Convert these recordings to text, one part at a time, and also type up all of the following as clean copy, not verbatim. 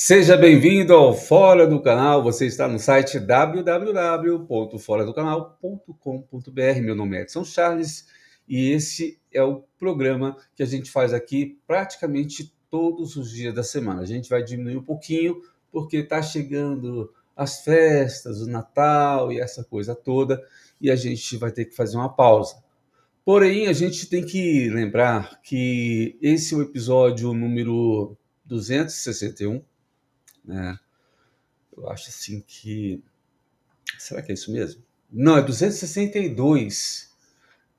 Seja bem-vindo ao Fora do Canal. Você está no site www.foradocanal.com.br. Meu nome é Edson Charles e esse é o programa que a gente faz aqui praticamente todos os dias da semana. A gente vai diminuir um pouquinho porque está chegando as festas, o Natal e essa coisa toda, e a gente vai ter que fazer uma pausa. Porém, a gente tem que lembrar que esse é o episódio número 261, né? Eu acho assim que... Será que é isso mesmo? Não, é 262.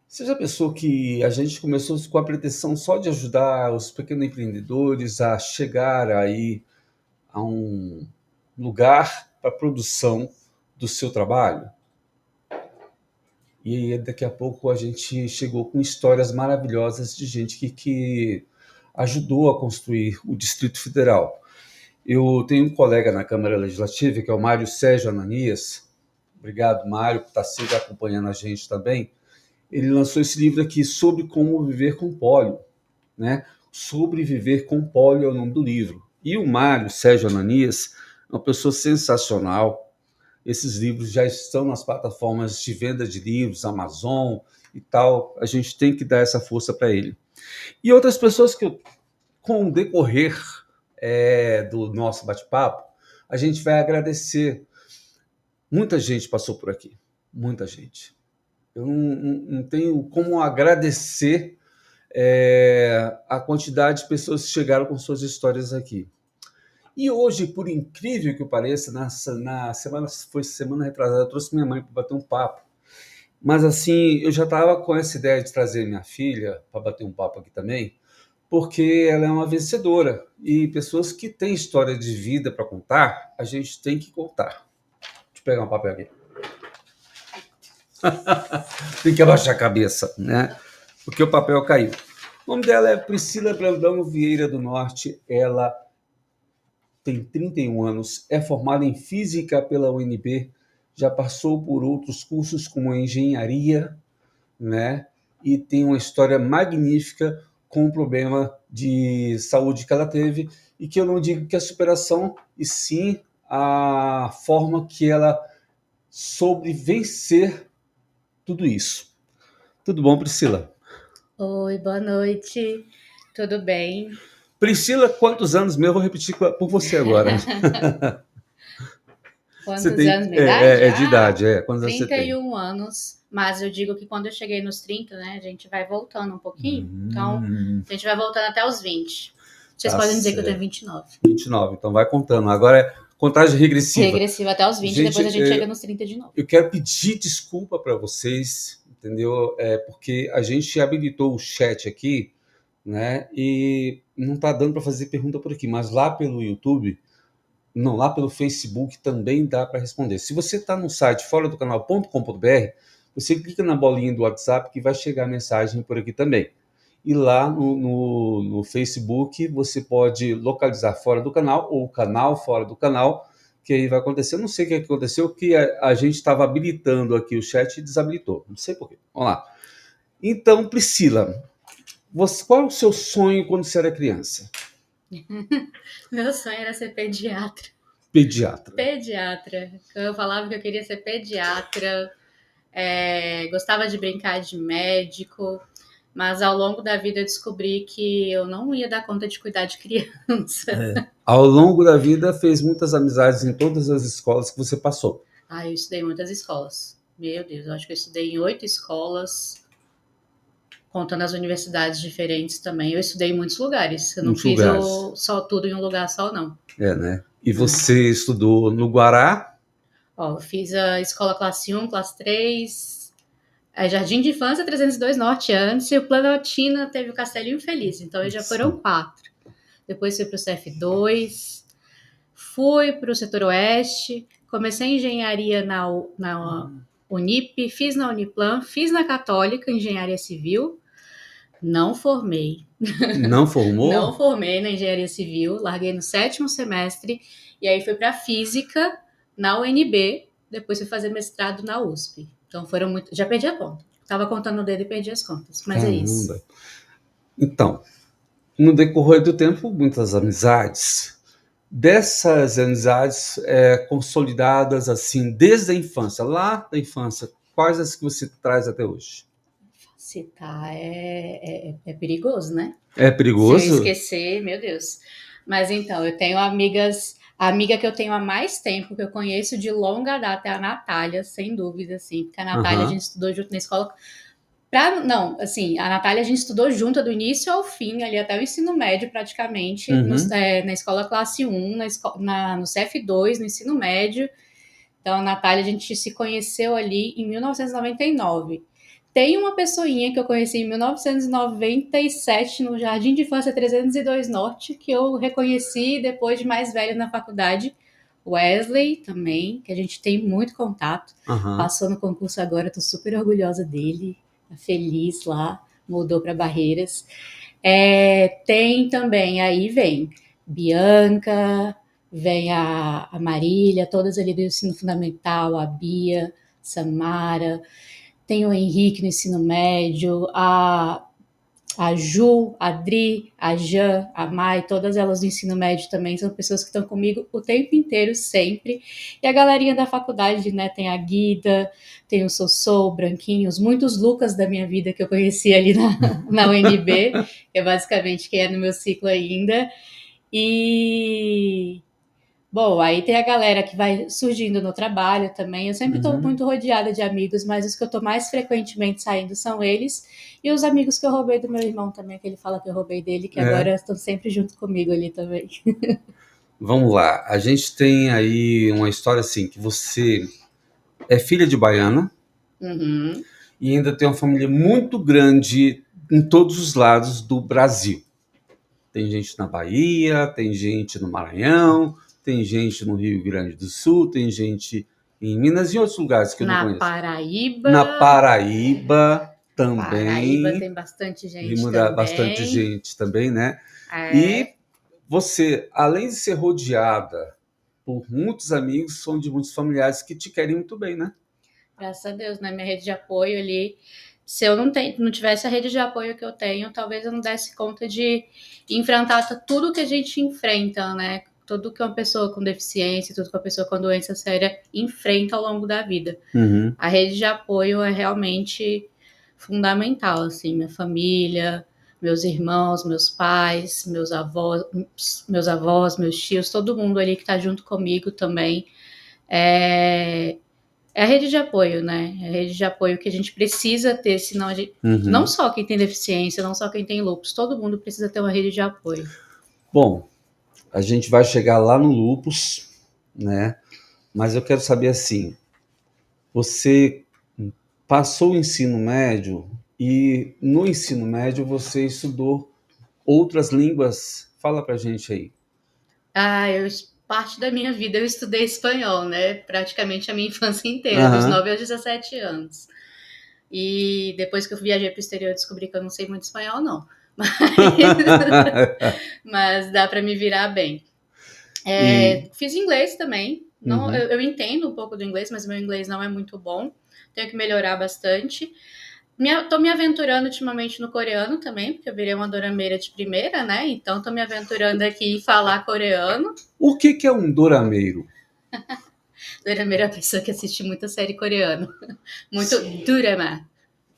Você já pensou que a gente começou com a pretensão só de ajudar os pequenos empreendedores a chegar aí a um lugar para a produção do seu trabalho? E daqui a pouco a gente chegou com histórias maravilhosas de gente que ajudou a construir o Distrito Federal. Eu tenho um colega na Câmara Legislativa, que é o Mário Sérgio Ananias. Obrigado, Mário, por estar sempre acompanhando a gente também. Ele lançou esse livro aqui sobre como viver com pólio, né? Sobreviver com pólio é o nome do livro. E o Mário Sérgio Ananias é uma pessoa sensacional. Esses livros já estão nas plataformas de venda de livros, Amazon e tal. A gente tem que dar essa força para ele. E outras pessoas que, com o decorrer do nosso bate-papo, a gente vai agradecer. Muita gente passou por aqui, muita gente. Eu não tenho como agradecer a quantidade de pessoas que chegaram com suas histórias aqui. E hoje, por incrível que pareça, na semana retrasada, eu trouxe minha mãe para bater um papo. Mas assim, eu já estava com essa ideia de trazer minha filha para bater um papo aqui também, porque ela é uma vencedora. E pessoas que têm história de vida para contar, a gente tem que contar. Deixa eu pegar um papel aqui. Tem que abaixar a cabeça, né? Porque o papel caiu. O nome dela é Priscila Brandão Vieira do Norte. Ela tem 31 anos, é formada em Física pela UNB, já passou por outros cursos como engenharia, né? E tem uma história magnífica com o problema de saúde que ela teve, e que eu não digo que é superação, e sim a forma que ela soube vencer tudo isso. Tudo bom, Priscila? Oi, boa noite. Tudo bem? Priscila, quantos anos mesmo? Eu vou repetir por você agora. Você Quantos tem anos minha idade? de idade, quantos anos você tem? 31 anos. Mas eu digo que quando eu cheguei nos 30, né, a gente vai voltando um pouquinho. Então, a gente vai voltando até os 20. Vocês Tá podem dizer que eu certo. tenho 29. 29, então vai contando. Agora é contagem regressiva. Regressiva até os 20, Gente, depois a gente chega nos 30 de novo. Eu quero pedir desculpa para vocês, entendeu? Porque a gente habilitou o chat aqui, né? E não está dando para fazer pergunta por aqui, mas lá pelo YouTube, não, lá pelo Facebook também dá para responder. Se você está no site foradocanal.com.br, você clica na bolinha do WhatsApp que vai chegar a mensagem por aqui também. E lá no Facebook você pode localizar Fora do Canal ou canal Fora do Canal, que aí vai acontecer. Eu não sei o que aconteceu, que a gente estava habilitando aqui o chat e desabilitou. Não sei porquê. Vamos lá. Então, Priscila, qual é o seu sonho quando você era criança? Meu sonho era ser pediatra. Pediatra. Pediatra. Eu falava que eu queria ser pediatra. Gostava de brincar de médico. Mas ao longo da vida eu descobri que eu não ia dar conta de cuidar de criança. Ao longo da vida, fez muitas amizades em todas as escolas que você passou. Eu estudei em muitas escolas. Meu Deus, eu acho que eu estudei em 8 escolas, contando as universidades diferentes também. Eu estudei em muitos lugares. Eu não Muitos fiz lugares. só tudo em um lugar só, não. Né? E você estudou no Guará? Eu fiz a escola classe 1, classe 3, Jardim de Infância 302 Norte antes, e o Planaltina teve o Castelinho Feliz, então já foram 4. Depois fui para o CF2, fui para o setor oeste, comecei engenharia na Unip, fiz na Uniplan, fiz na Católica, engenharia civil, não formei. Não formou? Não formei na engenharia civil, larguei no 7º semestre, e aí fui para física na UNB, depois fui fazer mestrado na USP. Então foram muito. Já perdi a conta. Tava contando o dedo e perdi as contas. Mas Caramba. é isso. Então, no decorrer do tempo, muitas amizades. Dessas amizades consolidadas assim desde a infância, lá da infância, quais as que você traz até hoje? Citar é perigoso, né? É Se eu perigoso? esquecer, meu Deus. Mas então, eu tenho amigas. A amiga que eu tenho há mais tempo, que eu conheço de longa data, é a Natália, sem dúvida, assim. Porque a Natália a gente Aham, estudou junto na escola. Não, assim, a Natália a gente estudou junto do início ao fim, ali até o ensino médio, praticamente, uhum, na escola classe 1, no CF2, no ensino médio. Então, a Natália, a gente se conheceu ali em 1999. Tem uma pessoinha que eu conheci em 1997 no Jardim de Infância 302 Norte, que eu reconheci depois de mais velho na faculdade. Wesley também, que a gente tem muito contato. aham, Passou no concurso agora, estou super orgulhosa dele. Tá feliz lá, mudou para Barreiras. Tem também, aí vem Bianca, vem a Marília, todas ali do ensino fundamental, a Bia, Samara, tem o Henrique no ensino médio, a Ju, a Dri, a Jan, a Mai, todas elas do ensino médio também são pessoas que estão comigo o tempo inteiro, sempre. E a galerinha da faculdade, né? Tem a Guida, tem o Sossô, o Branquinhos, muitos Lucas da minha vida que eu conheci ali na UNB, que é basicamente quem é no meu ciclo ainda. E bom, aí tem a galera que vai surgindo no trabalho também. Eu sempre estou uhum. muito rodeada de amigos, mas os que eu estou mais frequentemente saindo são eles. E os amigos que eu roubei do meu irmão também, que ele fala que eu roubei dele, que É. agora estão sempre junto comigo ali também. Vamos lá, a gente tem aí uma história assim, que você é filha de baiana Uhum. e ainda tem uma família muito grande em todos os lados do Brasil. Tem gente na Bahia, tem gente no Maranhão, tem gente no Rio Grande do Sul, tem gente em Minas e outros lugares que eu não Na conheço. Paraíba, Na Paraíba Paraíba também, tem bastante gente vimos bastante também. gente também, né? E É, você, além de ser rodeada por muitos amigos, são de muitos familiares que te querem muito bem, né? graças a Deus, na minha rede de apoio ali. Se eu não tivesse a rede de apoio que eu tenho, talvez eu não desse conta de enfrentar tudo que a gente enfrenta, né? Tudo que uma pessoa com deficiência, tudo que uma pessoa com doença séria enfrenta ao longo da vida. Uhum. A rede de apoio é realmente fundamental, assim, minha família, meus irmãos, meus pais, meus avós, meus tios, todo mundo ali que está junto comigo também. É, é a rede de apoio, né? É a rede de apoio que a gente precisa ter, senão a gente. Não Uhum. só quem tem deficiência, não só quem tem lúpus, todo mundo precisa ter uma rede de apoio. Bom, a gente vai chegar lá no lupus, né? Mas eu quero saber assim, você passou o ensino médio e no ensino médio você estudou outras línguas. Fala pra gente aí. Parte da minha vida eu estudei espanhol, né? Praticamente a minha infância inteira, dos Aham. 9 aos 17 anos. E depois que eu viajei para o exterior, eu descobri que eu não sei muito espanhol, não. Mas, mas dá para me virar bem. E Fiz inglês também. Não, uhum. eu entendo um pouco do inglês, mas meu inglês não é muito bom. Tenho que melhorar bastante. Tô me aventurando ultimamente no coreano também, porque eu virei uma dorameira de primeira, né? Então tô me aventurando aqui em falar coreano. O que que é um dorameiro? Dorameira é a pessoa que assiste muita série coreana. Muito drama.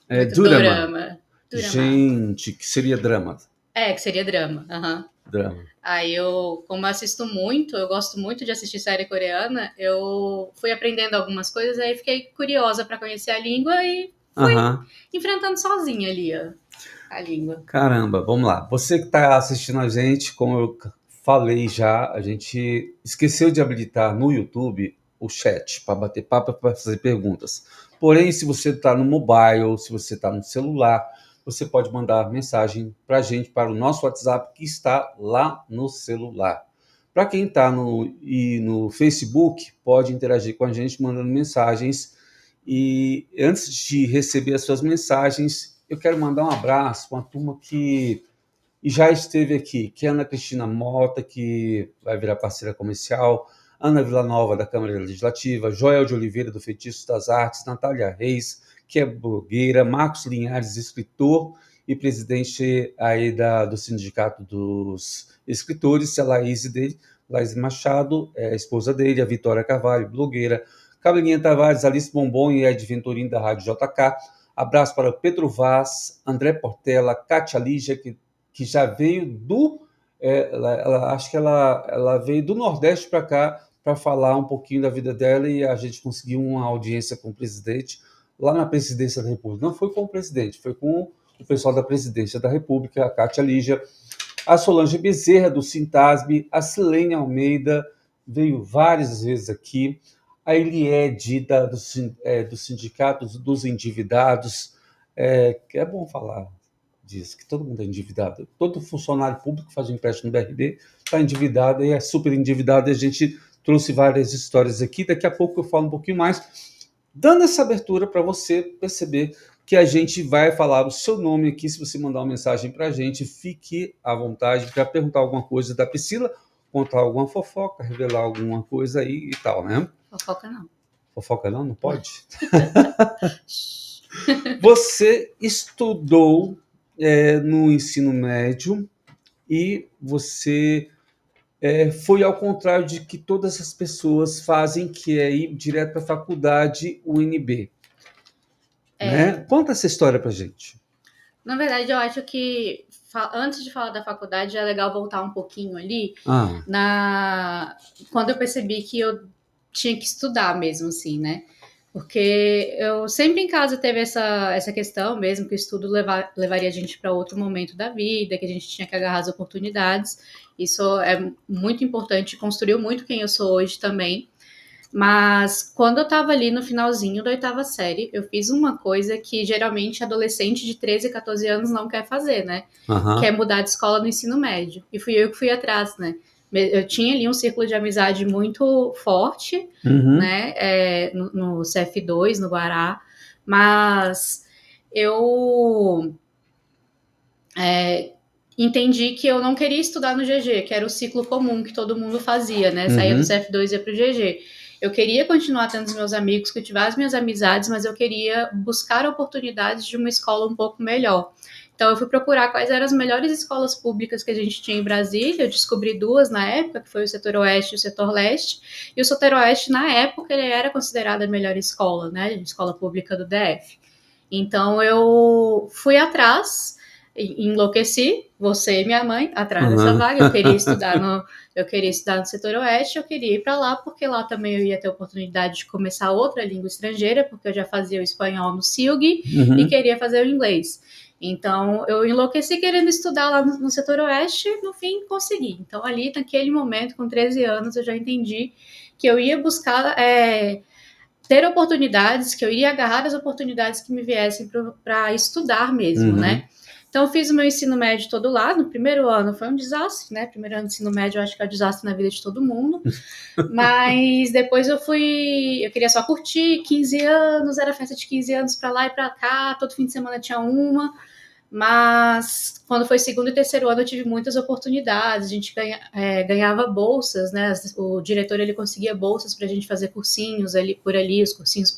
É Muito Durama. dorama. Drama. Gente, que seria drama. Que seria drama. Uhum. Drama. Aí eu, como assisto muito, eu gosto muito de assistir série coreana, eu fui aprendendo algumas coisas, aí fiquei curiosa para conhecer a língua e fui Aham. enfrentando sozinha ali a língua. Caramba, vamos lá. Você que está assistindo a gente, como eu falei já, a gente esqueceu de habilitar no YouTube o chat para bater papo para fazer perguntas. Porém, se você está no mobile, se você está no celular, você pode mandar mensagem para a gente para o nosso WhatsApp que está lá no celular. Para quem está no Facebook, pode interagir com a gente mandando mensagens. E antes de receber as suas mensagens, eu quero mandar um abraço para uma turma que já esteve aqui, que é a Ana Cristina Mota, que vai virar parceira comercial, Ana Villanova, da Câmara Legislativa, Joel de Oliveira, do Feitiço das Artes, Natália Reis, que é blogueira, Marcos Linhares, escritor e presidente aí do Sindicato dos Escritores, a Laís dele, Laís Machado, a esposa dele, a Vitória Carvalho, blogueira, Cabelinha Tavares, Alice Bombom e Ed Venturini, da Rádio JK. Abraço para Pedro Vaz, André Portela, Kátia Lígia, que já veio acho que ela veio do Nordeste para cá para falar um pouquinho da vida dela, e a gente conseguiu uma audiência com o presidente lá na Presidência da República. Não foi com o presidente, foi com o pessoal da Presidência da República, a Kátia Lígia, a Solange Bezerra, do Sintasb, a Silene Almeida, veio várias vezes aqui, a Eliede, do Sindicato dos Endividados, que é bom falar disso, que todo mundo é endividado. Todo funcionário público que faz empréstimo no BRB está endividado e é super endividado, e a gente trouxe várias histórias aqui. Daqui a pouco eu falo um pouquinho mais, dando essa abertura para você perceber que a gente vai falar o seu nome aqui. Se você mandar uma mensagem para a gente, fique à vontade para perguntar alguma coisa da Priscila, contar alguma fofoca, revelar alguma coisa aí e tal, né? Fofoca não. Fofoca não? Não pode? Você estudou no ensino médio e você foi ao contrário de que todas as pessoas fazem, que é ir direto para a faculdade UNB. Né? Conta essa história pra gente. Na verdade, eu acho que antes de falar da faculdade, é legal voltar um pouquinho ali quando eu percebi que eu tinha que estudar mesmo, assim, né? Porque eu sempre em casa teve essa questão mesmo, que o estudo levaria a gente para outro momento da vida, que a gente tinha que agarrar as oportunidades. Isso é muito importante, construiu muito quem eu sou hoje também. Mas quando eu tava ali no finalzinho da 8ª série, eu fiz uma coisa que geralmente adolescente de 13, 14 anos não quer fazer, né? Que é mudar de escola no ensino médio. E fui eu que fui atrás, né? Eu tinha ali um círculo de amizade muito forte, né? No CF2, no Guará. Mas eu entendi que eu não queria estudar no GG, que era o ciclo comum que todo mundo fazia, né? Saía do CF2 e ia pro GG. Eu queria continuar tendo os meus amigos, cultivar as minhas amizades, mas eu queria buscar oportunidades de uma escola um pouco melhor. Então eu fui procurar quais eram as melhores escolas públicas que a gente tinha em Brasília. Eu descobri 2 na época, que foi o Setor Oeste e o Setor Leste. E o Setor Oeste, na época, ele era considerado a melhor escola, né? Escola pública do DF. Então eu fui atrás, enlouqueci, você e minha mãe, atrás dessa vaga. Eu queria estudar no Setor Oeste, eu queria ir para lá, porque lá também eu ia ter a oportunidade de começar outra língua estrangeira, porque eu já fazia o espanhol no SILG e queria fazer o inglês. Então, eu enlouqueci querendo estudar lá no Setor Oeste, no fim, consegui. Então, ali, naquele momento, com 13 anos, eu já entendi que eu ia buscar ter oportunidades, que eu iria agarrar as oportunidades que me viessem para estudar mesmo, né? Então, eu fiz o meu ensino médio todo lá. No primeiro ano foi um desastre, né? Primeiro ano de ensino médio, eu acho que é um desastre na vida de todo mundo. Mas depois eu queria só curtir, 15 anos, era festa de 15 anos para lá e para cá, todo fim de semana tinha uma. Mas quando foi segundo e terceiro ano eu tive muitas oportunidades, a gente ganhava bolsas, né? O diretor ele conseguia bolsas para a gente fazer cursinhos por ali, os cursinhos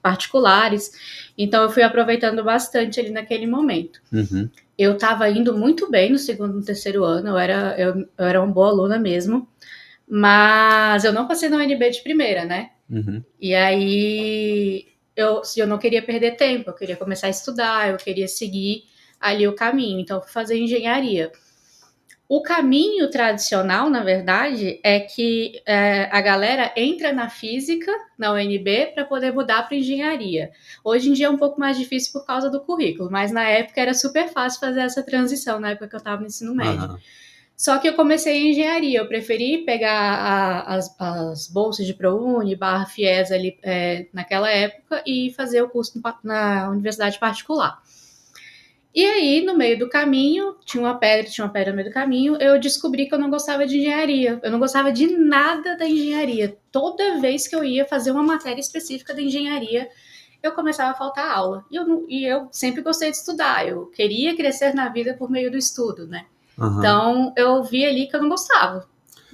particulares. Então eu fui aproveitando bastante ali naquele momento. Eu estava indo muito bem no segundo e no terceiro ano, eu era uma boa aluna mesmo, mas eu não passei na UNB de primeira, né? E aí eu não queria perder tempo, eu queria começar a estudar, eu queria seguir ali o caminho, então eu fui fazer engenharia. O caminho tradicional, na verdade, é que a galera entra na física, na UNB, para poder mudar para engenharia. Hoje em dia é um pouco mais difícil por causa do currículo, mas na época era super fácil fazer essa transição, na época que eu estava no ensino médio. Só que eu comecei em engenharia, eu preferi pegar as bolsas de ProUni, /FIES ali naquela época e fazer o curso na universidade particular. E aí, no meio do caminho, tinha uma pedra no meio do caminho, eu descobri que eu não gostava de engenharia. Eu não gostava de nada da engenharia. Toda vez que eu ia fazer uma matéria específica da engenharia, eu começava a faltar aula. E eu sempre gostei de estudar, eu queria crescer na vida por meio do estudo, né? Então, eu vi ali que eu não gostava.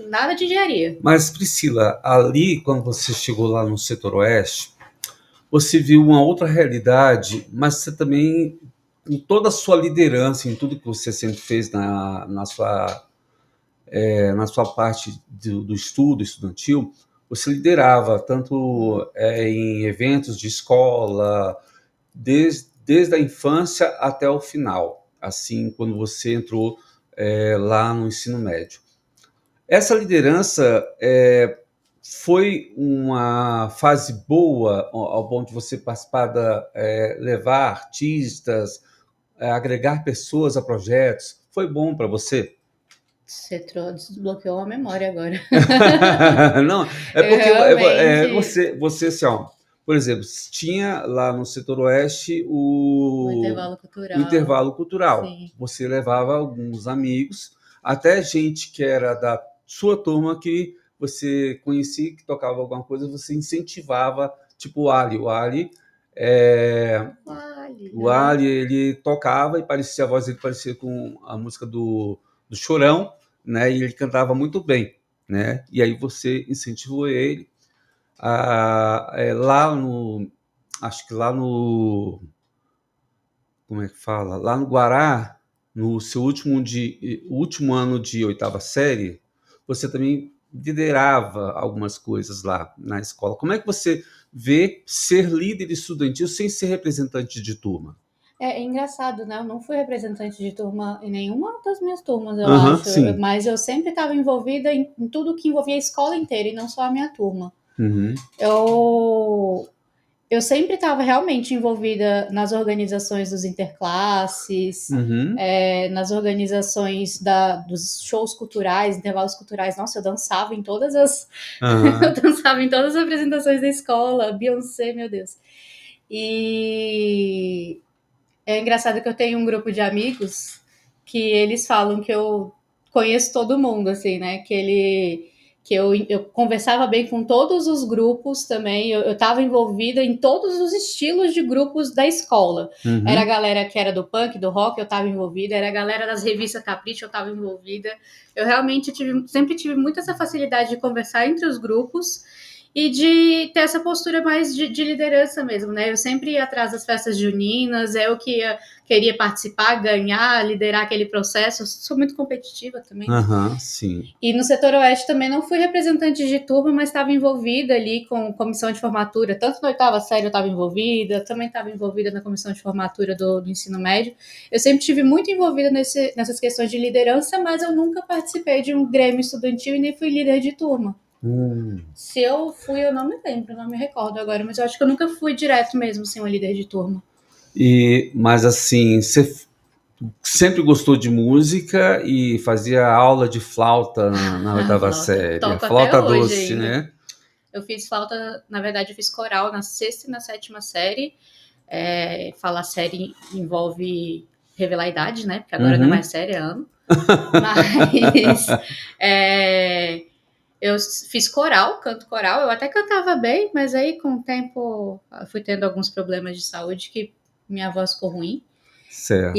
Nada de engenharia. Mas, Priscila, ali, quando você chegou lá no Setor Oeste, você viu uma outra realidade, mas você também, em toda a sua liderança, em tudo que você sempre fez na sua na sua parte do estudo estudantil, você liderava tanto em eventos de escola, desde a infância até o final, assim, quando você entrou lá no ensino médio. Essa liderança foi uma fase boa ao ponto de você participar levar artistas, agregar pessoas a projetos? Foi bom para você? Você desbloqueou a memória agora. Não, é Eu porque realmente. você assim, ó, por exemplo, tinha lá no setor oeste O o intervalo cultural. intervalo cultural. Sim. Você levava alguns amigos, até gente que era da sua turma que você conhecia, que tocava alguma coisa, você incentivava, tipo o Ali. É, Vale. o Ali, ele tocava e parecia, a voz dele parecia com a música do Chorão, né? E ele cantava muito bem, né? E aí você incentivou ele lá no, acho que lá no, como é que fala? Lá no Guará, no seu último ano de oitava série, você também liderava algumas coisas lá na escola. Como é que você vê ser líder estudantil sem ser representante de turma? É engraçado, né? Eu não fui representante de turma em nenhuma das minhas turmas, eu Aham, acho. sim. Mas eu sempre estava envolvida em tudo que envolvia a escola inteira e não só a minha turma. Uhum. Eu sempre estava realmente envolvida nas organizações dos interclasses, Uhum. nas organizações dos shows culturais, intervalos culturais. Nossa, eu dançava em todas eu Aham. dançava em todas as apresentações da escola, Beyoncé, meu Deus. E é engraçado que eu tenho um grupo de amigos que eles falam que eu conheço todo mundo, assim, né? Que eu conversava bem com todos os grupos também. Eu estava envolvida em todos os estilos de grupos da escola. Era a Uhum. galera que era do punk, do rock, eu estava envolvida. Era a galera das revistas Capricho, eu estava envolvida. Eu realmente sempre tive muito essa facilidade de conversar entre os grupos e de ter essa postura mais de liderança mesmo, né? Eu sempre ia atrás das festas juninas, eu que queria participar, ganhar, liderar aquele processo. Eu sou muito competitiva também, né? Aham, sim. E no setor oeste também não fui representante de turma, mas estava envolvida ali com comissão de formatura. Tanto na oitava série eu estava envolvida, também estava envolvida na comissão de formatura do ensino médio. Eu sempre estive muito envolvida nessas questões de liderança, mas eu nunca participei de um grêmio estudantil e nem fui líder de turma. Hum. Se eu fui, eu não me lembro, não me recordo agora, mas eu acho que eu nunca fui direto mesmo, assim, uma líder de turma. Mas assim, você sempre gostou de música e fazia aula de flauta na A oitava flauta, série, a toco até flauta hoje doce, ainda. né? Eu fiz flauta, na verdade, eu fiz coral na sexta e na sétima série. Falar série envolve revelar a idade, né? Porque agora não é mais Uhum. série, é ano. Mas é, eu fiz coral, canto coral. Eu até cantava bem, mas aí com o tempo eu fui tendo alguns problemas de saúde que minha voz ficou ruim. Certo.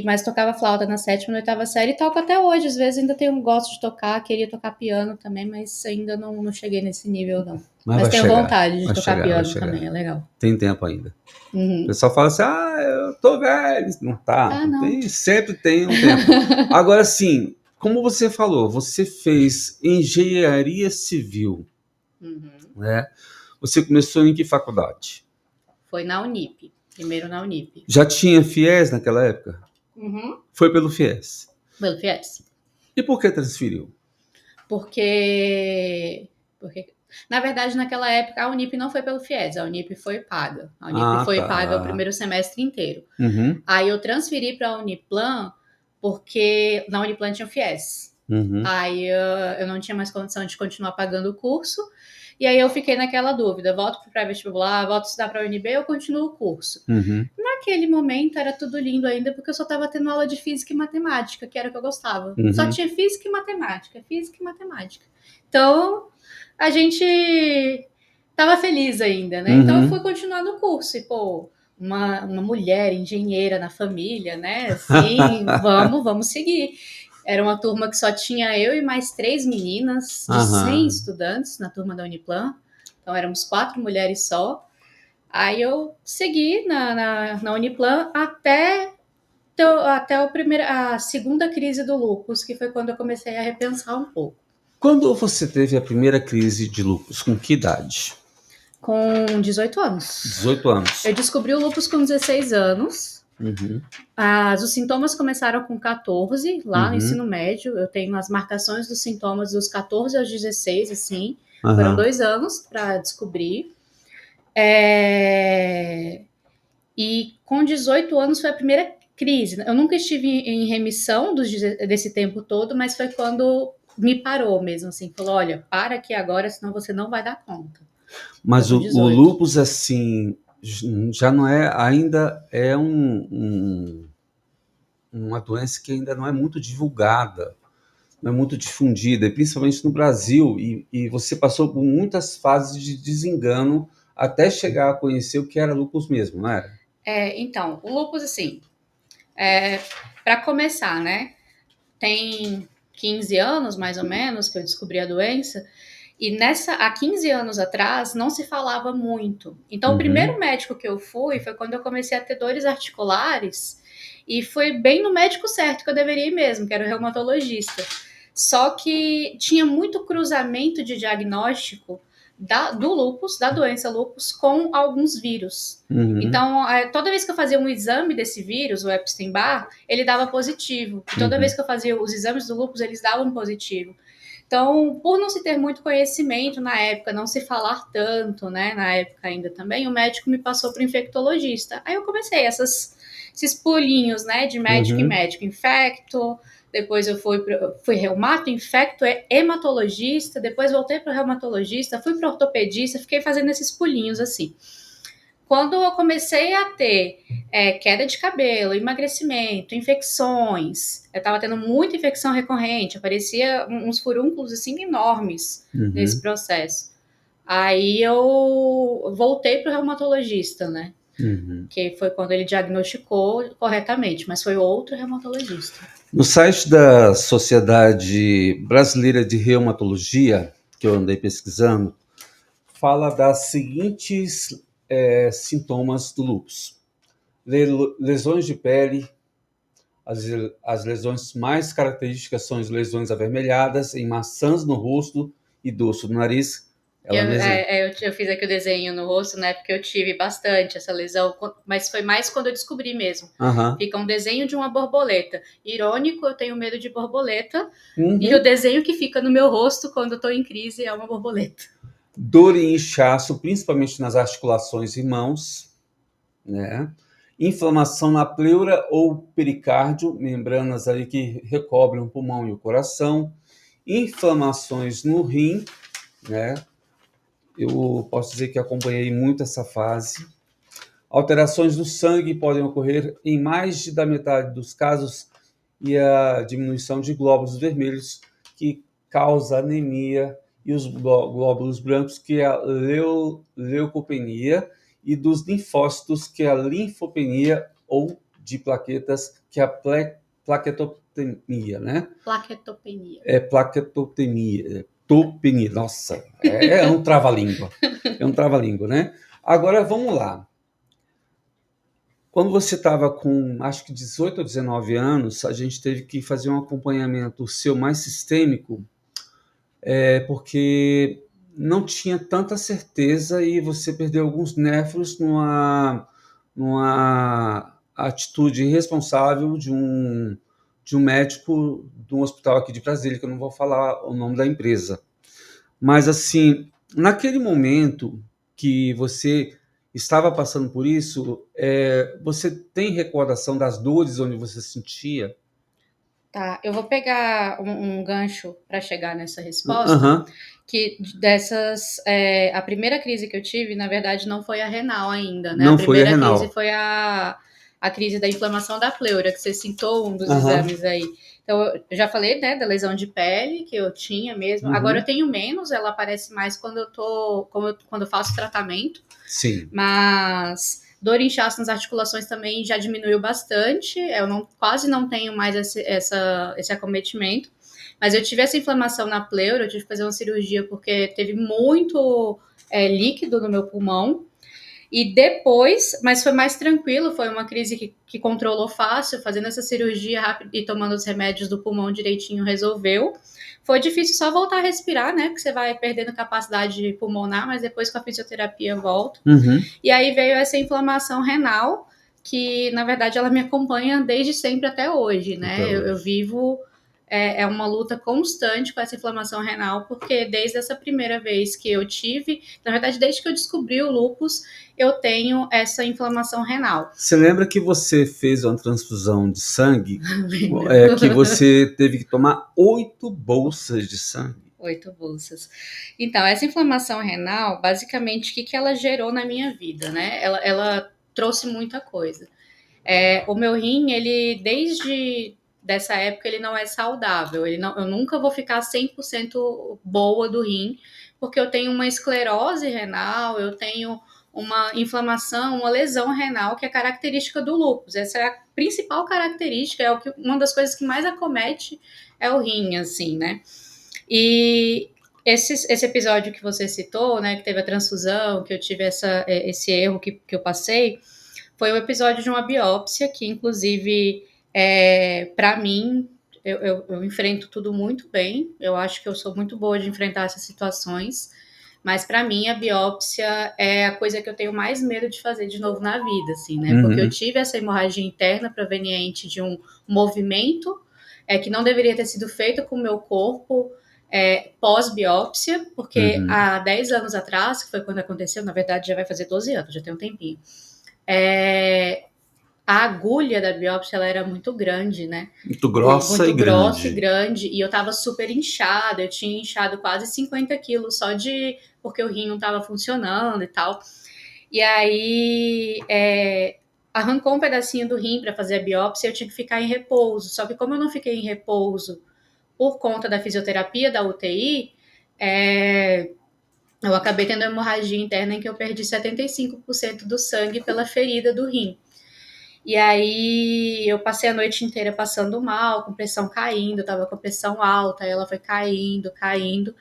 Mas tocava flauta na sétima e oitava série e toco até hoje. Às vezes ainda tenho gosto de tocar, queria tocar piano também, mas ainda não cheguei nesse nível, não. Mas Mas vai tenho chegar, vontade de vai tocar chegar, vai piano também, chegar. é legal. Tem tempo ainda. O Uhum. pessoal fala assim, eu tô velho. Não tá, Ah, não. sempre tem um tempo. Agora, sim, como você falou, você fez engenharia civil, Uhum. né? Você começou em que faculdade? Foi na Unip. Primeiro na Unip. Já tinha FIES naquela época? Uhum. Foi pelo FIES. Pelo FIES. E por que transferiu? Porque, na verdade, naquela época, a Unip não foi pelo FIES, a Unip foi paga. A Unip Ah, foi paga o tá. primeiro semestre inteiro. Uhum, Aí eu transferi para a Uniplan, porque na Uniplan tinha o FIES. uhum, Aí eu não tinha mais condição de continuar pagando o curso. E aí eu fiquei naquela dúvida: volto para o pré-vestibular, volto a estudar para a UNB ou continuo o curso? uhum, Naquele momento era tudo lindo ainda, porque eu só estava tendo aula de física e matemática, que era o que eu gostava. Só uhum, tinha física e matemática, física e matemática. Então a gente estava feliz ainda, né? Então eu fui uhum. continuar no curso e, pô, uma mulher engenheira na família, né? Assim, vamos seguir. Era uma turma que só tinha eu e mais 3 meninas, de 100 Aham. estudantes na turma da Uniplan. Então éramos 4 mulheres só. Aí eu segui na Uniplan até a segunda crise do lúpus, que foi quando eu comecei a repensar um pouco. Quando você teve a primeira crise de lúpus? Com que idade? Com 18 anos. 18 anos. Eu descobri o lúpus com 16 anos. Uhum. Os sintomas começaram com 14, lá no ensino médio. Eu tenho as marcações dos sintomas dos 14 aos 16, assim. Foram 2 anos para descobrir. E com 18 anos foi a primeira crise. Eu nunca estive em remissão desse tempo todo, mas foi quando me parou mesmo, assim. Falou, olha, para aqui agora, senão você não vai dar conta. Mas o lúpus, assim, já não é, ainda é uma doença que ainda não é muito divulgada, não é muito difundida, principalmente no Brasil, e você passou por muitas fases de desengano até chegar a conhecer o que era lúpus mesmo, não era? Então, o lúpus, assim, para começar, né, tem 15 anos, mais ou menos, que eu descobri a doença, e há 15 anos atrás, não se falava muito. Então, o primeiro médico que eu fui foi quando eu comecei a ter dores articulares, e foi bem no médico certo que eu deveria ir mesmo, que era o reumatologista. Só que tinha muito cruzamento de diagnóstico do lúpus, da doença lúpus, com alguns vírus. Então, toda vez que eu fazia um exame desse vírus, o Epstein-Barr, ele dava positivo. E toda vez que eu fazia os exames do lúpus, eles davam positivo. Então, por não se ter muito conhecimento na época, não se falar tanto, né, na época ainda também, o médico me passou para o infectologista. Aí eu comecei esses pulinhos, né, de médico em médico, infecto, depois eu fui reumato, infecto, hematologista, depois voltei para o reumatologista, fui para o ortopedista, fiquei fazendo esses pulinhos assim. Quando eu comecei a ter queda de cabelo, emagrecimento, infecções, eu estava tendo muita infecção recorrente, aparecia uns furúnculos assim enormes nesse processo. Aí eu voltei para o reumatologista, né? Que foi quando ele diagnosticou corretamente, mas foi outro reumatologista. No site da Sociedade Brasileira de Reumatologia, que eu andei pesquisando, fala das seguintes sintomas do lúpus: lesões de pele, as lesões mais características são as lesões avermelhadas em maçãs no rosto e dorso do nariz. Eu fiz aqui o desenho no rosto, né? Porque eu tive bastante essa lesão, mas foi mais quando eu descobri mesmo. Fica um desenho de uma borboleta. Irônico, eu tenho medo de borboleta. E o desenho que fica no meu rosto quando eu tô em crise é uma borboleta. Dor e inchaço, principalmente nas articulações e mãos, né? Inflamação na pleura ou pericárdio, membranas ali que recobrem o pulmão e o coração. Inflamações no rim, né? Eu posso dizer que acompanhei muito essa fase. Alterações do sangue podem ocorrer em mais da metade dos casos e a diminuição de glóbulos vermelhos que causa anemia e os glóbulos brancos, que é a leucopenia, e dos linfócitos, que é a linfopenia, ou de plaquetas, que é a plaquetopenia, né? Plaquetopenia. Plaquetopenia. Nossa, é um trava-língua. É um trava-língua, né? Agora, vamos lá. Quando você estava com, acho que 18 ou 19 anos, a gente teve que fazer um acompanhamento seu mais sistêmico, porque não tinha tanta certeza e você perdeu alguns néfros numa atitude irresponsável de um médico de um hospital aqui de Brasília, que eu não vou falar o nome da empresa. Mas, assim, naquele momento que você estava passando por isso, você tem recordação das dores onde você sentia? Tá, eu vou pegar um gancho para chegar nessa resposta, que dessas, a primeira crise que eu tive, na verdade, não foi a renal ainda, né? Não a primeira foi a renal. crise foi a crise da inflamação da pleura, que você citou um dos exames aí. Então, eu já falei, né, da lesão de pele, que eu tinha mesmo. Agora eu tenho menos, ela aparece mais quando quando eu faço tratamento. Sim. Mas dor e inchaço nas articulações também já diminuiu bastante. Eu quase não tenho mais esse acometimento. Mas eu tive essa inflamação na pleura, eu tive que fazer uma cirurgia porque teve muito líquido no meu pulmão. E depois, mas foi mais tranquilo, foi uma crise que controlou fácil, fazendo essa cirurgia rápida e tomando os remédios do pulmão direitinho, resolveu. Foi difícil só voltar a respirar, né? Porque você vai perdendo capacidade pulmonar, mas depois com a fisioterapia volta. Uhum. E aí veio essa inflamação renal, que na verdade ela me acompanha desde sempre até hoje, né? Até hoje. Eu vivo é uma luta constante com essa inflamação renal, porque desde essa primeira vez que eu tive, na verdade, desde que eu descobri o lúpus, eu tenho essa inflamação renal. Você lembra que você fez uma transfusão de sangue? Lembro. Que você teve que tomar 8 bolsas de sangue. 8 bolsas. Então, essa inflamação renal, basicamente, o que ela gerou na minha vida, né? Ela trouxe muita coisa. O meu rim, ele, desde dessa época, ele não é saudável. Eu nunca vou ficar 100% boa do rim, porque eu tenho uma esclerose renal, eu tenho uma inflamação, uma lesão renal, que é característica do lúpus. Essa é a principal característica, uma das coisas que mais acomete é o rim, assim, né? E esse episódio que você citou, né, que teve a transfusão, que eu tive esse erro que eu passei, foi o episódio de uma biópsia, que inclusive, para mim, eu enfrento tudo muito bem. Eu acho que eu sou muito boa de enfrentar essas situações. Mas para mim, a biópsia é a coisa que eu tenho mais medo de fazer de novo na vida, assim, né? Porque eu tive essa hemorragia interna proveniente de um movimento que não deveria ter sido feito com o meu corpo pós-biópsia, porque há 10 anos atrás, que foi quando aconteceu, na verdade já vai fazer 12 anos, já tem um tempinho, a agulha da biópsia ela era muito grande, né? Muito grossa muito e grossa e grande. grande. E eu tava super inchada. Eu tinha inchado quase 50 quilos só porque o rim não tava funcionando e tal. E aí arrancou um pedacinho do rim para fazer a biópsia e eu tinha que ficar em repouso. Só que como eu não fiquei em repouso por conta da fisioterapia da UTI, eu acabei tendo hemorragia interna em que eu perdi 75% do sangue pela ferida do rim. E aí eu passei a noite inteira passando mal, com pressão caindo, tava com pressão alta, ela foi caindo, caindo.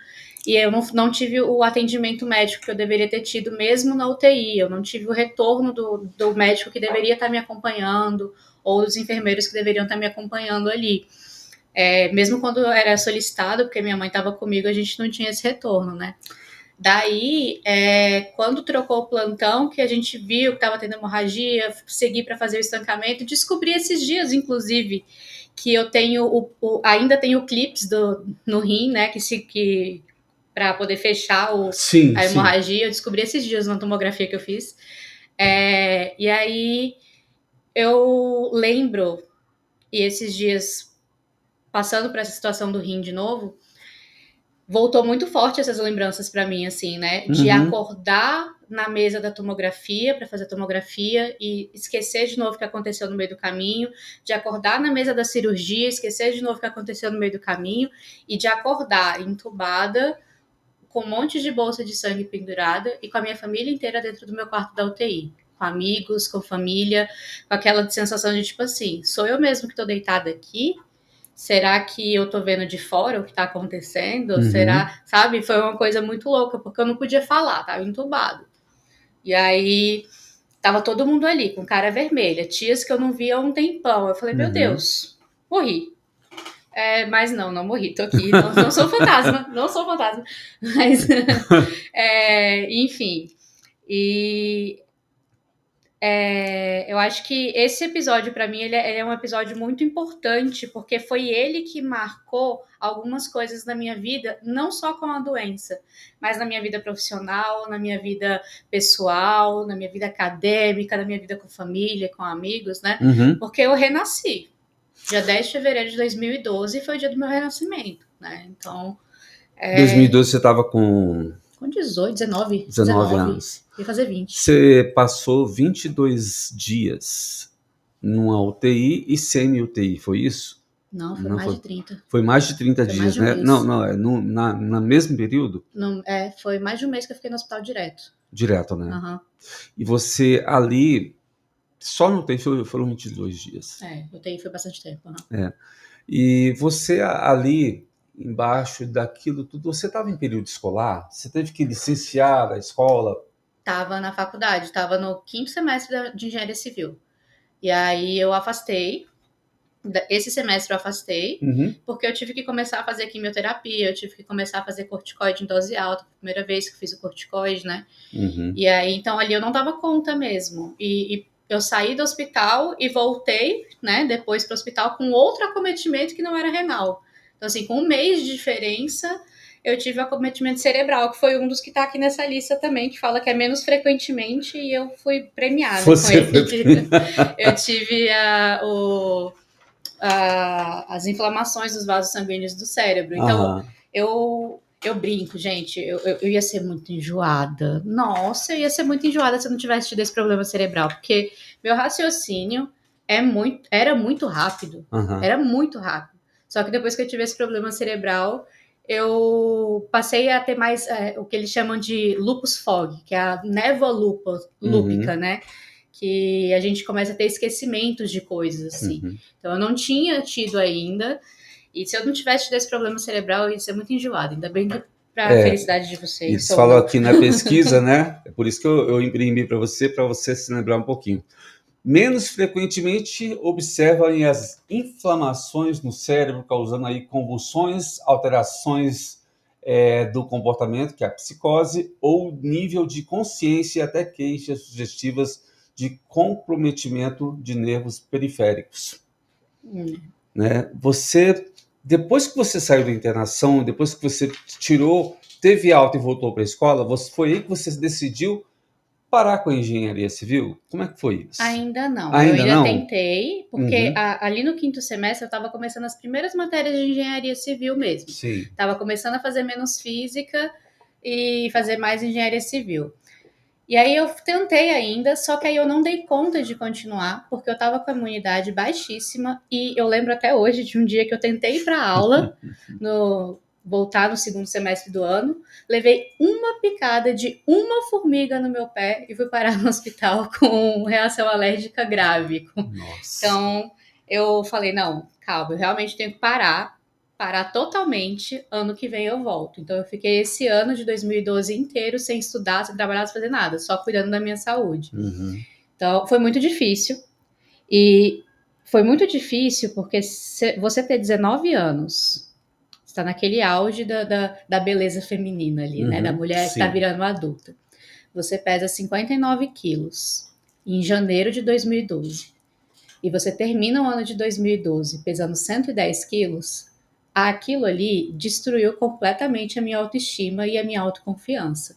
E eu não tive o atendimento médico que eu deveria ter tido, mesmo na UTI. Eu não tive o retorno do médico que deveria estar me acompanhando, ou dos enfermeiros que deveriam estar me acompanhando ali. Mesmo quando era solicitado, porque minha mãe estava comigo, a gente não tinha esse retorno, né? Daí, quando trocou o plantão, que a gente viu que estava tendo hemorragia, segui para fazer o estancamento, descobri esses dias, inclusive, que eu tenho ainda tenho clips no rim, né, que para poder fechar a hemorragia, eu descobri esses dias na tomografia que eu fiz. E aí eu lembro, e esses dias, passando por essa situação do rim de novo, voltou muito forte essas lembranças para mim, assim, né? De acordar na mesa da tomografia para fazer a tomografia e esquecer de novo o que aconteceu no meio do caminho, de acordar na mesa da cirurgia, esquecer de novo o que aconteceu no meio do caminho e de acordar entubada com um monte de bolsa de sangue pendurada e com a minha família inteira dentro do meu quarto da UTI. Com amigos, com família, com aquela sensação de tipo assim, sou eu mesmo que tô deitada aqui? Será que eu tô vendo de fora o que tá acontecendo? Será, sabe? Foi uma coisa muito louca, porque eu não podia falar, tava entubado. E aí tava todo mundo ali, com cara vermelha, tias que eu não via há um tempão. Eu falei, meu Deus, morri. Mas não morri, tô aqui, não sou fantasma, não sou fantasma. Mas, enfim. E eu acho que esse episódio, para mim, ele é um episódio muito importante, porque foi ele que marcou algumas coisas na minha vida, não só com a doença, mas na minha vida profissional, na minha vida pessoal, na minha vida acadêmica, na minha vida com família, com amigos, né? Porque eu renasci. Dia 10 de fevereiro de 2012 foi o dia do meu renascimento, né? Então... 2012 você estava com 19 anos. Ia fazer 20. Você passou 22 dias numa UTI e semi-UTI, foi isso? Não, foi mais de 30. Foi mais de 30 dias, de um né? mês. Não, na mesmo período? Não, foi mais de um mês que eu fiquei no hospital direto. Direto, né? E você ali, só no UTI foram 22 dias. UTI foi bastante tempo. E você ali, embaixo daquilo tudo, você estava em período escolar? Você teve que licenciar da escola Estava na faculdade, estava no 5º semestre de engenharia civil. E aí eu afastei, esse semestre eu afastei, porque eu tive que começar a fazer quimioterapia, eu tive que começar a fazer corticoide em dose alta, primeira vez que fiz o corticoide, né? E aí, então ali eu não dava conta mesmo. E eu saí do hospital e voltei, né, depois para o hospital com outro acometimento que não era renal. Então, assim, com um mês de diferença, eu tive acometimento cerebral, que foi um dos que está aqui nessa lista também, que fala que é menos frequentemente, e eu fui premiada com ele. Eu tive as inflamações dos vasos sanguíneos do cérebro. Então, eu brinco, gente, eu ia ser muito enjoada. Nossa, eu ia ser muito enjoada se eu não tivesse tido esse problema cerebral, porque meu raciocínio era muito rápido. Era muito rápido. Só que depois que eu tive esse problema cerebral, eu passei a ter mais o que eles chamam de lupus fog, que é a névoa lúpica, né? Que a gente começa a ter esquecimentos de coisas, assim. Então, eu não tinha tido ainda, e se eu não tivesse tido esse problema cerebral, eu ia ser muito enjoada. Ainda bem que, para a felicidade de vocês. Eles falam aqui na pesquisa, né? É por isso que eu imprimi para você se lembrar um pouquinho. Menos frequentemente observam as inflamações no cérebro, causando aí convulsões, alterações do comportamento, que é a psicose, ou nível de consciência e até queixas sugestivas de comprometimento de nervos periféricos. Né? Depois que você saiu da internação, depois que você teve alta e voltou para a escola, foi aí que você decidiu parar com a engenharia civil? Como é que foi isso? Ainda não. Ainda eu ainda não? Tentei, porque ali no 5º semestre eu estava começando as primeiras matérias de engenharia civil mesmo. Sim. Estava começando a fazer menos física e fazer mais engenharia civil. E aí eu tentei ainda, só que aí eu não dei conta de continuar, porque eu estava com a imunidade baixíssima, e eu lembro até hoje de um dia que eu tentei ir para aula, voltar no 2º semestre do ano, levei uma picada de uma formiga no meu pé e fui parar no hospital com reação alérgica grave. Nossa. Então eu falei, não, calma, eu realmente tenho que parar totalmente, ano que vem eu volto. Então eu fiquei esse ano de 2012 inteiro sem estudar, sem trabalhar, sem fazer nada, só cuidando da minha saúde. Então foi muito difícil. E foi muito difícil porque você ter 19 anos, está naquele auge da beleza feminina ali, né? Da mulher que está virando adulta. Você pesa 59 quilos em janeiro de 2012. E você termina o ano de 2012 pesando 110 quilos, aquilo ali destruiu completamente a minha autoestima e a minha autoconfiança.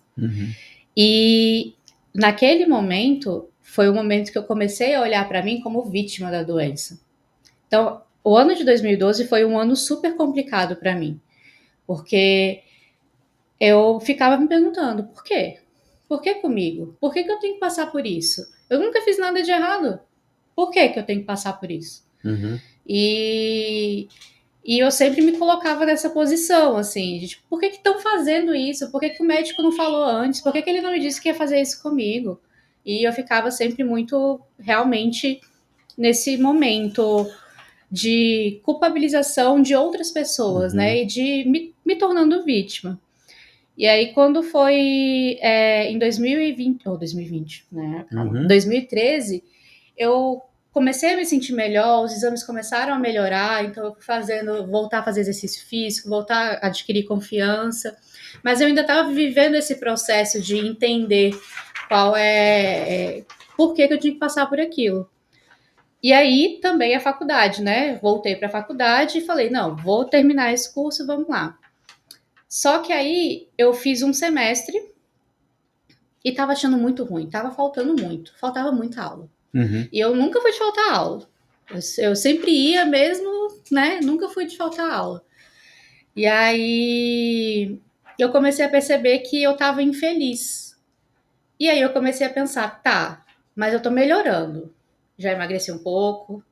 E naquele momento, foi o momento que eu comecei a olhar para mim como vítima da doença. Então, o ano de 2012 foi um ano super complicado para mim, porque eu ficava me perguntando, por quê? Por que comigo? Por que eu tenho que passar por isso? Eu nunca fiz nada de errado. Por que eu tenho que passar por isso? E eu sempre me colocava nessa posição, assim, de tipo, por que estão fazendo isso? Por que o médico não falou antes? Por que ele não me disse que ia fazer isso comigo? E eu ficava sempre muito, realmente, nesse momento de culpabilização de outras pessoas, né? E de me tornando vítima. E aí, quando foi em 2020, né? 2013, eu comecei a me sentir melhor, os exames começaram a melhorar, então eu fui voltar a fazer exercício físico, voltar a adquirir confiança, mas eu ainda estava vivendo esse processo de entender por que eu tinha que passar por aquilo. E aí também a faculdade, né? Voltei para a faculdade e falei, não, vou terminar esse curso, vamos lá. Só que aí eu fiz um semestre e tava achando muito ruim, tava faltando muito, faltava muita aula. E eu nunca fui de faltar aula. Eu sempre ia mesmo, né? Nunca fui de faltar aula. E aí eu comecei a perceber que eu tava infeliz. E aí eu comecei a pensar, tá, mas eu tô melhorando. Já emagreci um pouco.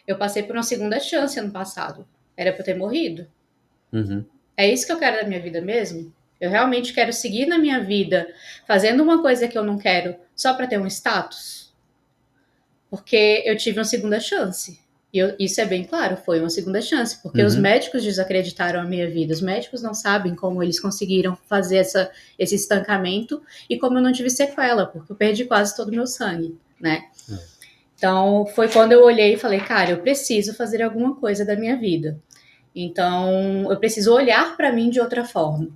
Eu passei por uma segunda chance ano passado. Era pra eu ter morrido. É isso que eu quero da minha vida mesmo? Eu realmente quero seguir na minha vida fazendo uma coisa que eu não quero só pra ter um status? Porque eu tive uma segunda chance. Isso é bem claro, foi uma segunda chance, porque os Uhum. médicos desacreditaram a minha vida. Os médicos não sabem como eles conseguiram fazer esse estancamento e como eu não tive sequela, porque eu perdi quase todo o meu sangue, né? É. Então, foi quando eu olhei e falei, cara, eu preciso fazer alguma coisa da minha vida. Então, eu preciso olhar para mim de outra forma.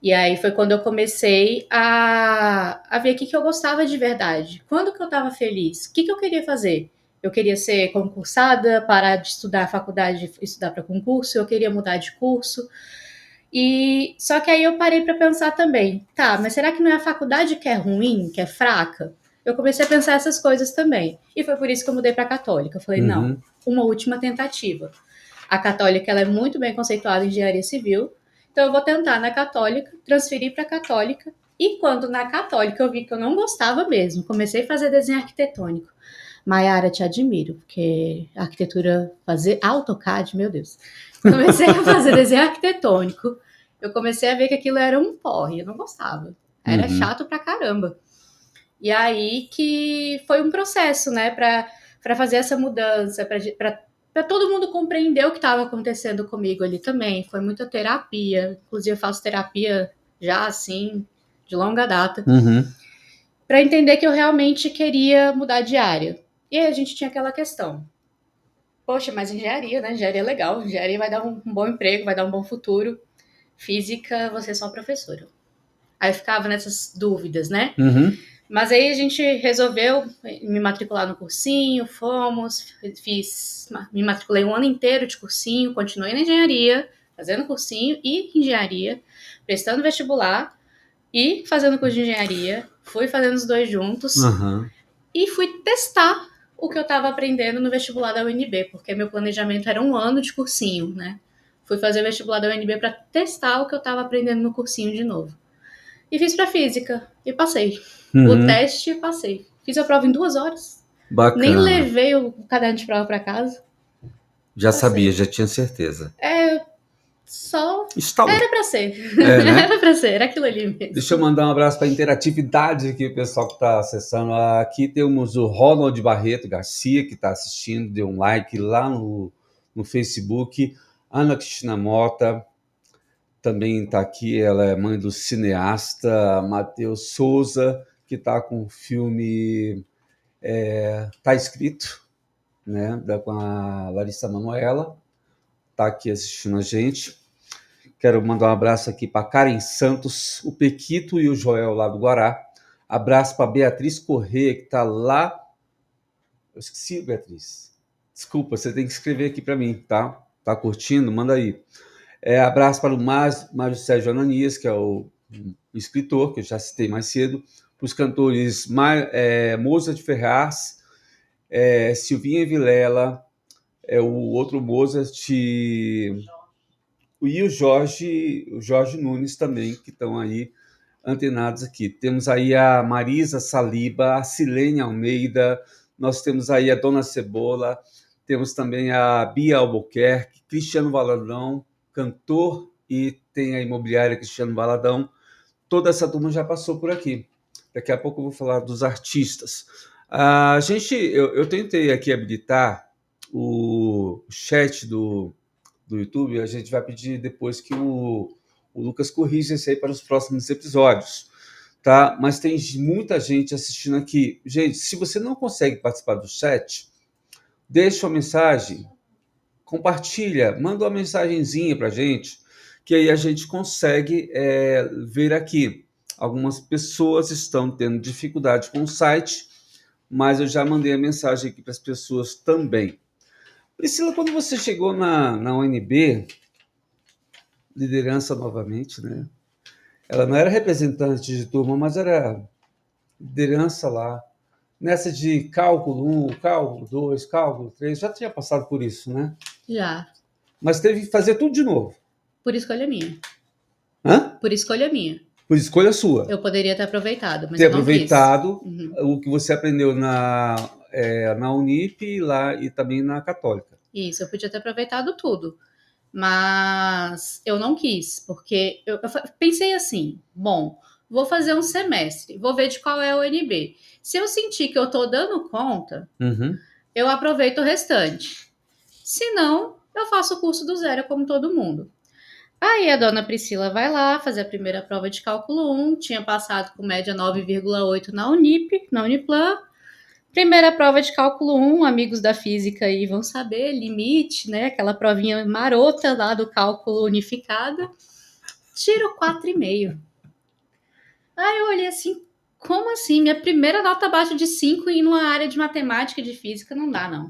E aí foi quando eu comecei a ver o que eu gostava de verdade. Quando que eu estava feliz? O que eu queria fazer? Eu queria ser concursada, parar de estudar a faculdade, estudar para concurso, eu queria mudar de curso. E só que aí eu parei para pensar também, tá, mas será que não é a faculdade que é ruim, que é fraca? Eu comecei a pensar essas coisas também. E foi por isso que eu mudei para a Católica. Eu falei, não, Uhum. uma última tentativa. A Católica ela é muito bem conceituada em engenharia civil, então eu vou tentar na Católica, transferir para a Católica. E quando na Católica eu vi que eu não gostava mesmo, comecei a fazer desenho arquitetônico. Maiara, te admiro, porque arquitetura, fazer AutoCAD, meu Deus. Comecei a fazer desenho arquitetônico. Eu comecei a ver que aquilo era um porre, eu não gostava. Era Uhum. chato pra caramba. E aí que foi um processo, né, para fazer essa mudança, para todo mundo compreender o que estava acontecendo comigo ali também. Foi muita terapia, inclusive eu faço terapia já assim, de longa data, Uhum. para entender que eu realmente queria mudar de área. E aí a gente tinha aquela questão. Poxa, mas engenharia, né? Engenharia é legal, engenharia vai dar um bom emprego, vai dar um bom futuro. Física, você é só professora. Aí eu ficava nessas dúvidas, né? Uhum. Mas aí a gente resolveu me matricular no cursinho, fomos, me matriculei um ano inteiro de cursinho, continuei na engenharia, fazendo cursinho e engenharia, prestando vestibular e fazendo curso de engenharia, fui fazendo os dois juntos Uhum. e fui testar o que eu estava aprendendo no vestibular da UNB, porque meu planejamento era um ano de cursinho, né? Fui fazer o vestibular da UNB para testar o que eu estava aprendendo no cursinho de novo. E fiz para física e passei. O Uhum. teste passei. Fiz a prova em 2 horas. Nem Bacana. levei o caderno de prova para casa. Já sabia, Passei. já tinha certeza. É, só Instalou. era para ser. É, né? Era para ser, era aquilo ali Deixa eu mesmo. mandar um abraço para a interatividade aqui, o pessoal que está acessando. Aqui temos o Ronald Barreto Garcia, que está assistindo, deu um like lá no Facebook. Ana Cristina Mota também está aqui, ela é mãe do cineasta Matheus Souza, que está com o filme Tá Escrito, né, com a Larissa Manoela, está aqui assistindo a gente. Quero mandar um abraço aqui para Karen Santos, o Pequito e o Joel lá do Guará. Abraço para Beatriz Corrêa, que está lá. Eu esqueci, Beatriz. Desculpa, você tem que escrever aqui para mim, tá? Tá curtindo? Manda aí. Abraço para o Mário Sérgio Ananias, que é o escritor, que eu já citei mais cedo. Para os cantores Mozart Ferraz, Silvinha Vilela, o outro Mozart e o Jorge Nunes também, que estão aí antenados aqui. Temos aí a Marisa Saliba, a Silene Almeida, nós temos aí a Dona Cebola, temos também a Bia Albuquerque, Cristiano Valadão, cantor, e tem a imobiliária Cristiano Valadão. Toda essa turma já passou por aqui. Daqui a pouco eu vou falar dos artistas. Eu tentei aqui habilitar o chat do YouTube, a gente vai pedir depois que o Lucas corrija isso aí para os próximos episódios, tá? Mas tem muita gente assistindo aqui. Gente, se você não consegue participar do chat, deixa uma mensagem, compartilha, manda uma mensagenzinha para a gente, que aí a gente consegue ver aqui. Algumas pessoas estão tendo dificuldade com o site, mas eu já mandei a mensagem aqui para as pessoas também. Priscila, quando você chegou na UNB, liderança novamente, né? Ela não era representante de turma, mas era liderança lá. Nessa de cálculo 1, cálculo 2, cálculo 3, já tinha passado por isso, né? Já. Mas teve que fazer tudo de novo. Por escolha minha. Hã? Por escolha minha. Por escolha sua. Eu poderia ter aproveitado, mas Ter eu não quis. aproveitado Uhum. o que você aprendeu na Unip lá e também na Católica. Isso, eu podia ter aproveitado tudo. Mas eu não quis, porque eu pensei assim: bom, vou fazer um semestre, vou ver de qual é o NB. Se eu sentir que eu tô dando conta, Uhum. eu aproveito o restante. Se não, eu faço o curso do zero como todo mundo. Aí a dona Priscila vai lá fazer a primeira prova de cálculo 1, tinha passado com média 9,8 na Unip, na Uniplan. Primeira prova de cálculo 1, amigos da física aí vão saber, limite, né? Aquela provinha marota lá do cálculo unificado. Tiro 4,5. Aí eu olhei assim, como assim? Minha primeira nota abaixo de 5 e numa área de matemática e de física não dá, não.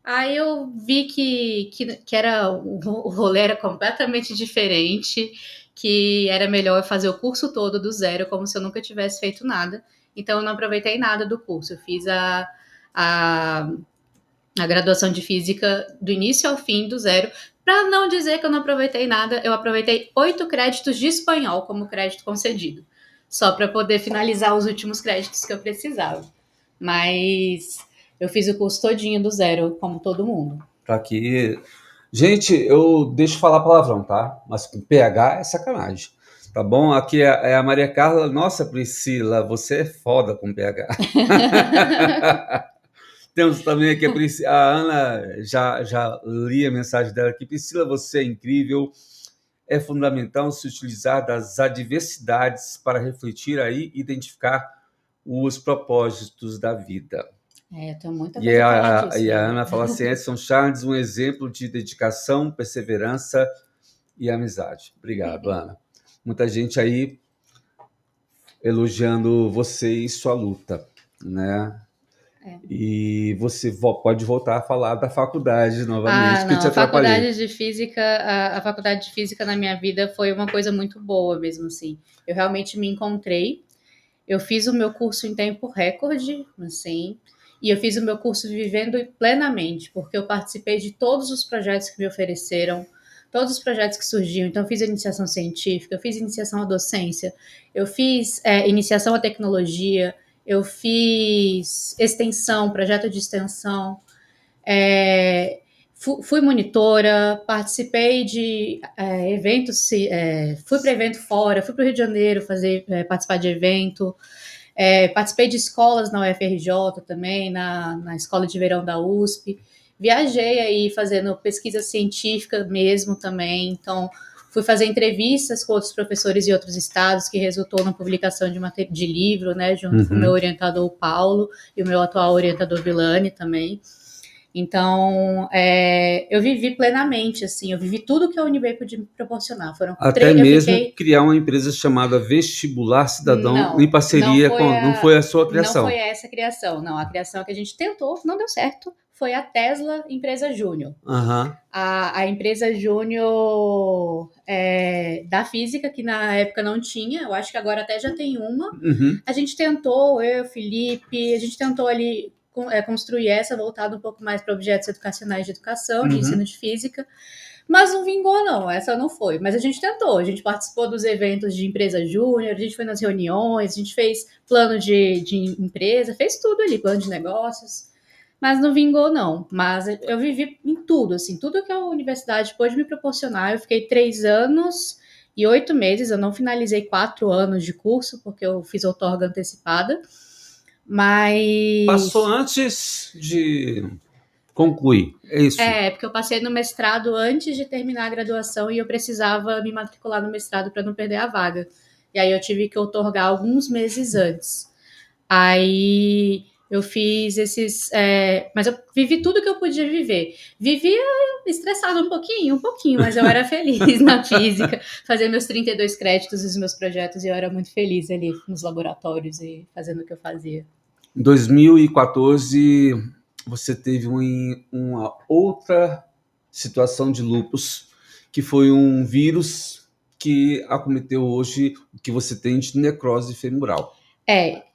Aí eu vi que era, o rolê era completamente diferente, que era melhor eu fazer o curso todo do zero, como se eu nunca tivesse feito nada. Então eu não aproveitei nada do curso. Eu fiz a, a graduação de física do início ao fim, do zero. Para não dizer que eu não aproveitei nada, eu aproveitei 8 créditos de espanhol como crédito concedido. Só para poder finalizar os últimos créditos que eu precisava. Mas eu fiz o curso todinho do zero, como todo mundo. Para que. Gente, eu deixo falar palavrão, tá? Mas com PH é sacanagem. Tá bom? Aqui é a Maria Carla. Nossa, Priscila, você é foda com PH. Temos também aqui a Ana, já li a mensagem dela aqui. Priscila, você é incrível. É fundamental se utilizar das adversidades para refletir aí e identificar os propósitos da vida. Eu tenho muita coisa a falar disso. E a Ana fala assim, Edson Charles, um exemplo de dedicação, perseverança e amizade. Obrigado, Ana. Muita gente aí elogiando você e sua luta, né? E você pode voltar a falar da faculdade novamente, que eu te atrapalhei. A faculdade de física na minha vida foi uma coisa muito boa mesmo, assim. Eu realmente me encontrei. Eu fiz o meu curso em tempo recorde, assim, e eu fiz o meu curso vivendo plenamente, porque eu participei de todos os projetos que me ofereceram, todos os projetos que surgiam. Então, eu fiz a iniciação científica, eu fiz iniciação à docência, eu fiz iniciação à tecnologia, eu fiz extensão, projeto de extensão, fui monitora, participei de eventos, fui para evento fora, fui para o Rio de Janeiro participar de evento, participei de escolas na UFRJ também, na escola de verão da USP, viajei aí fazendo pesquisa científica mesmo também, então fui fazer entrevistas com outros professores de outros estados, que resultou na publicação de livro, né, junto com o meu orientador Paulo e o meu atual orientador Vilani também. Então, eu vivi plenamente, assim, eu vivi tudo que a UNB podia me proporcionar. Até mesmo criar uma empresa chamada Vestibular Cidadão, não, em parceria não foi a sua criação. Não foi essa a criação, não. A criação que a gente tentou, não deu certo, foi a Tesla Empresa Júnior. Uhum. A empresa Júnior da física, que na época não tinha, eu acho que agora até já tem uma. Uhum. A gente tentou, eu, Felipe, a gente tentou ali construir essa voltada um pouco mais para objetos educacionais de educação, de ensino de física, mas não vingou não, essa não foi, mas a gente tentou, a gente participou dos eventos de empresa júnior, a gente foi nas reuniões, a gente fez plano de empresa, fez tudo ali, plano de negócios, mas não vingou não, mas eu vivi em tudo, assim, tudo que a universidade pôde me proporcionar. Eu fiquei 3 anos e 8 meses, eu não finalizei 4 anos de curso, porque eu fiz outorga antecipada, mas... Passou antes de concluir, é isso? Porque eu passei no mestrado antes de terminar a graduação e eu precisava me matricular no mestrado para não perder a vaga. E aí eu tive que outorgar alguns meses antes. Aí eu fiz mas eu vivi tudo que eu podia viver. Vivia estressada um pouquinho, mas eu era feliz na física. Fazia meus 32 créditos dos meus projetos e eu era muito feliz ali nos laboratórios e fazendo o que eu fazia. Em 2014, você teve uma outra situação de lúpus, que foi um vírus que acometeu hoje o que você tem de necrose femoral.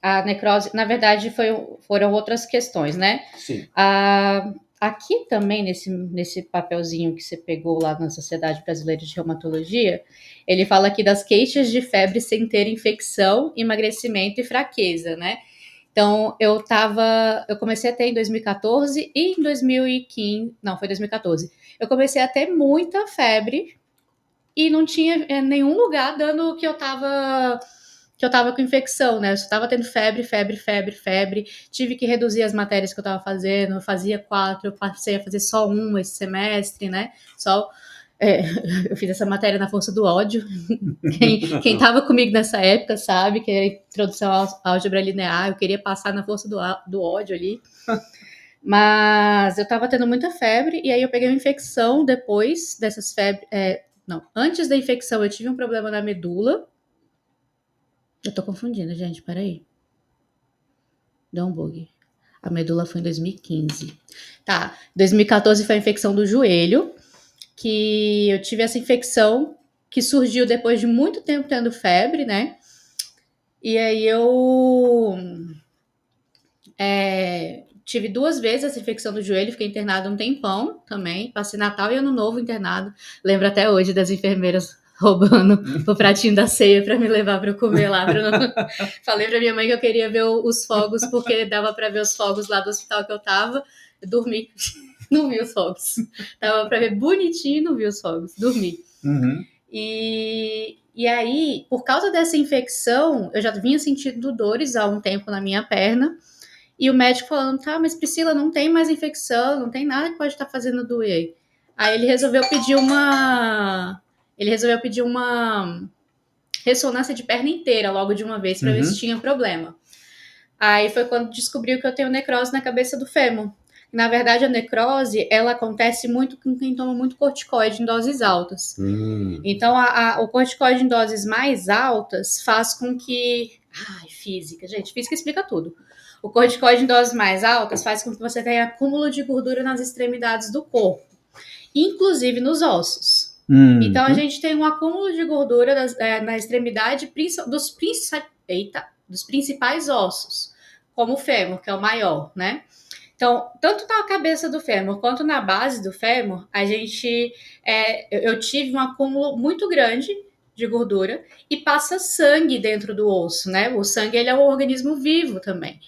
A necrose, na verdade, foram outras questões, né? Sim. Aqui também, nesse papelzinho que você pegou lá na Sociedade Brasileira de Reumatologia, ele fala aqui das queixas de febre sem ter infecção, emagrecimento e fraqueza, né? Então, eu comecei a ter em 2014 e em 2015, não, foi 2014. Eu comecei a ter muita febre e não tinha nenhum lugar dando que eu tava que eu tava com infecção, né? Eu só tava tendo febre, febre, febre, febre. Tive que reduzir as matérias que eu tava fazendo. Eu fazia 4, eu passei a fazer só uma esse semestre, né? Só. É, eu fiz essa matéria na força do ódio. Quem tava comigo nessa época sabe que era introdução à álgebra linear. Eu queria passar na força do ódio ali. Mas eu tava tendo muita febre, e aí eu peguei uma infecção depois dessas febres. Não, antes da infecção eu tive um problema na medula. Eu tô confundindo, gente, peraí. Deu um bug. A medula foi em 2015. Tá, 2014 foi a infecção do joelho, que eu tive essa infecção que surgiu depois de muito tempo tendo febre, né? E aí eu tive 2 vezes essa infecção do joelho, fiquei internada um tempão também, passei Natal e Ano Novo internado. Lembro até hoje das enfermeiras roubando o pratinho da ceia para me levar para eu comer lá. Falei para minha mãe que eu queria ver os fogos, porque dava para ver os fogos lá do hospital que eu tava. Eu dormi, não vi os fogos. Dava para ver bonitinho e não vi os fogos, dormi. Uhum. E aí, por causa dessa infecção, eu já vinha sentindo dores há um tempo na minha perna. E o médico falando, tá, mas Priscila, não tem mais infecção, não tem nada que pode estar fazendo doer. Aí ele resolveu pedir uma ressonância de perna inteira logo de uma vez para ver se tinha problema. Aí foi quando descobriu que eu tenho necrose na cabeça do fêmur. Na verdade, a necrose, ela acontece muito com quem toma muito corticoide em doses altas. Então, o corticoide em doses mais altas faz com que... Ai, física, gente, física explica tudo. O corticoide em doses mais altas faz com que você tenha acúmulo de gordura nas extremidades do corpo, inclusive nos ossos. Então, a gente tem um acúmulo de gordura na extremidade dos principais ossos, como o fêmur, que é o maior, né? Então, tanto na cabeça do fêmur quanto na base do fêmur, eu tive um acúmulo muito grande de gordura e passa sangue dentro do osso, né? O sangue, ele é um organismo vivo também.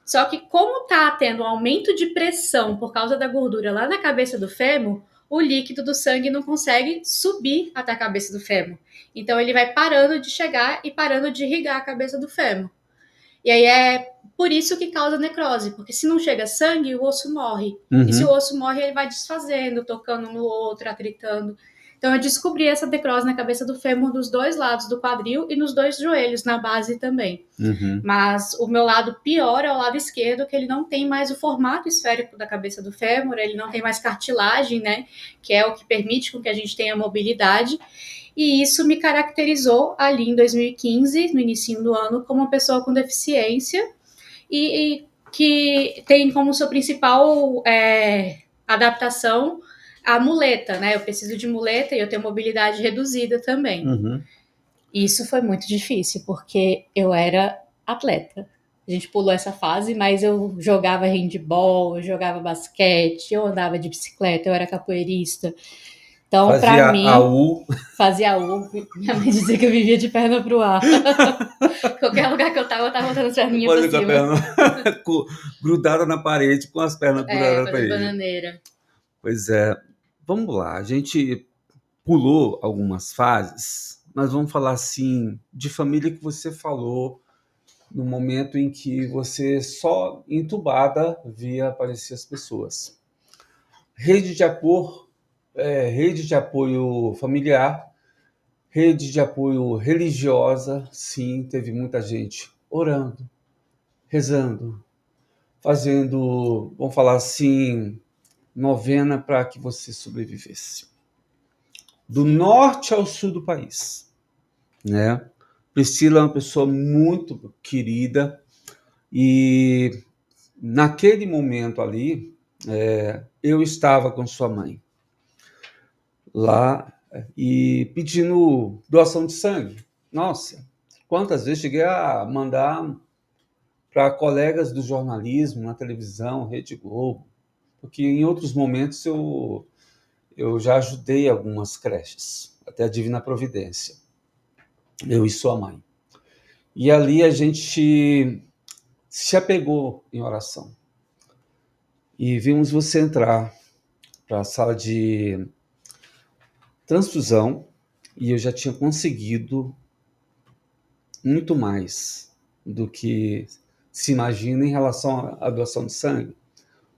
Só que como tá tendo um aumento de pressão por causa da gordura lá na cabeça do fêmur, o líquido do sangue não consegue subir até a cabeça do fêmur. Então ele vai parando de chegar e parando de irrigar a cabeça do fêmur. E aí é por isso que causa necrose, porque se não chega sangue, o osso morre. E se o osso morre, ele vai desfazendo, tocando um no outro, atritando. Então eu descobri essa necrose na cabeça do fêmur dos 2 lados do quadril e nos 2 joelhos, na base também. Mas o meu lado pior é o lado esquerdo, que ele não tem mais o formato esférico da cabeça do fêmur, ele não tem mais cartilagem, né? Que é o que permite com que a gente tenha mobilidade. E isso me caracterizou ali em 2015, no início do ano, como uma pessoa com deficiência e que tem como sua principal adaptação a muleta, né? Eu preciso de muleta e eu tenho mobilidade reduzida também. Isso foi muito difícil, porque eu era atleta. A gente pulou essa fase, mas eu jogava handball, eu jogava basquete, eu andava de bicicleta, eu era capoeirista. Então, para mim, fazia U. Minha mãe dizia que eu vivia de perna pro ar. Qualquer lugar que eu tava botando as perninhas pra cima. Perna grudada na parede, com as pernas grudadas na parede. Bananeira. Pois é. Vamos lá, a gente pulou algumas fases, mas vamos falar assim, de família que você falou no momento em que você só entubada via aparecer as pessoas. Rede de apoio familiar, rede de apoio religiosa, sim, teve muita gente orando, rezando, fazendo, vamos falar assim, novena para que você sobrevivesse. Do norte ao sul do país, né? Priscila é uma pessoa muito querida e naquele momento ali, eu estava com sua mãe lá e pedindo doação de sangue. Nossa, quantas vezes cheguei a mandar para colegas do jornalismo, na televisão, Rede Globo, porque em outros momentos eu já ajudei algumas creches, até a Divina Providência, eu e sua mãe. E ali a gente se apegou em oração. E vimos você entrar para a sala de transfusão e eu já tinha conseguido muito mais do que se imagina em relação à doação de sangue,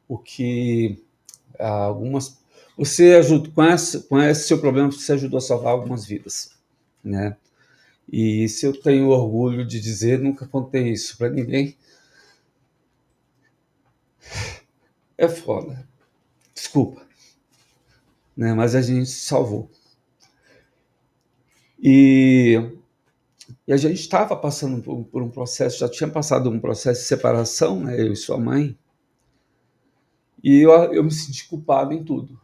porque algumas você ajuda com esse seu problema, você ajudou a salvar algumas vidas, né? E isso eu tenho orgulho de dizer, nunca contei isso para ninguém. É foda, desculpa, né? Mas a gente salvou. E a gente estava passando por um processo, já tinha passado um processo de separação, né, eu e sua mãe, e eu me senti culpado em tudo.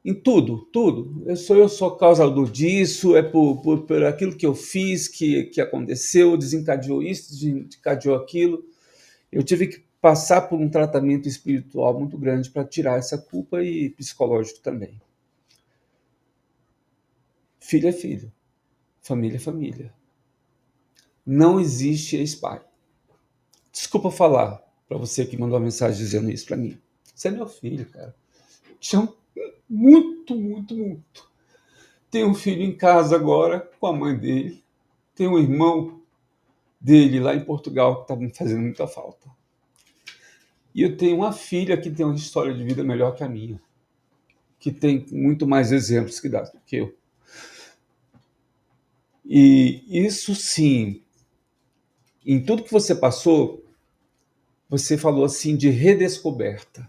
Em tudo, tudo. Eu sou causador disso, é por aquilo que eu fiz, que aconteceu, desencadeou isso, desencadeou aquilo. Eu tive que passar por um tratamento espiritual muito grande para tirar essa culpa e psicológico também. Filho é filho, família é família. Não existe ex-pai. Desculpa falar para você que mandou uma mensagem dizendo isso para mim. Você é meu filho, cara. Te amo muito, muito, muito. Tem um filho em casa agora com a mãe dele. Tem um irmão dele lá em Portugal que está me fazendo muita falta. E eu tenho uma filha que tem uma história de vida melhor que a minha, que tem muito mais exemplos que eu. E isso sim, em tudo que você passou, você falou assim de redescoberta,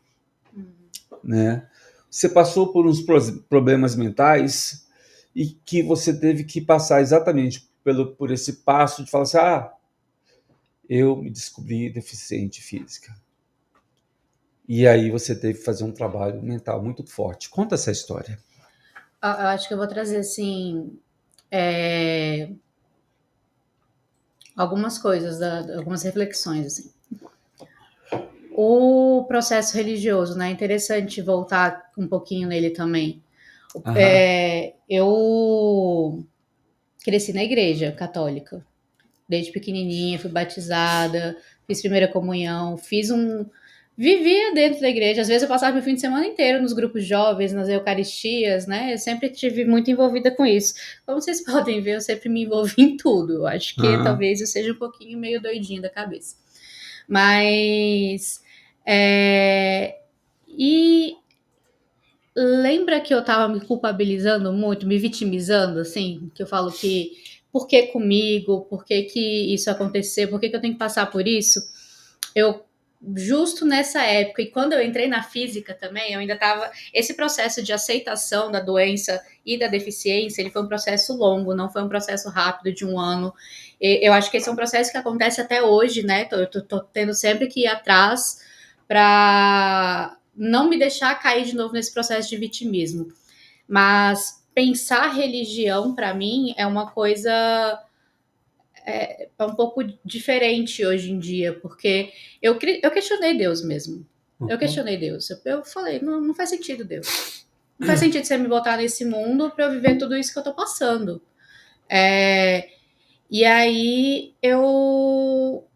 né? Você passou por uns problemas mentais e que você teve que passar exatamente por esse passo de falar assim, eu me descobri deficiente física. E aí você teve que fazer um trabalho mental muito forte. Conta essa história. Eu acho que eu vou trazer, assim, algumas coisas, algumas reflexões, assim. O processo religioso, né? É interessante voltar um pouquinho nele também. Eu cresci na igreja católica. Desde pequenininha, fui batizada, fiz primeira comunhão, vivia dentro da igreja. Às vezes eu passava meu fim de semana inteiro nos grupos jovens, nas eucaristias, né? Eu sempre estive muito envolvida com isso. Como vocês podem ver, eu sempre me envolvi em tudo. Eu acho que talvez eu seja um pouquinho meio doidinha da cabeça. Mas e lembra que eu tava me culpabilizando muito, me vitimizando, assim, que eu falo que por que comigo, por que que isso aconteceu, por que que eu tenho que passar por isso? Eu justo nessa época, e quando eu entrei na física também, eu ainda tava, esse processo de aceitação da doença e da deficiência, ele foi um processo longo, não foi um processo rápido de um ano. Eu acho que esse é um processo que acontece até hoje, né? Eu tô tendo sempre que ir atrás para não me deixar cair de novo nesse processo de vitimismo. Mas pensar religião, para mim, é uma coisa um pouco diferente hoje em dia, porque eu questionei Deus mesmo. Eu questionei Deus. Eu falei, não faz sentido, Deus. Não faz sentido você me botar nesse mundo para eu viver tudo isso que eu tô passando. E aí eu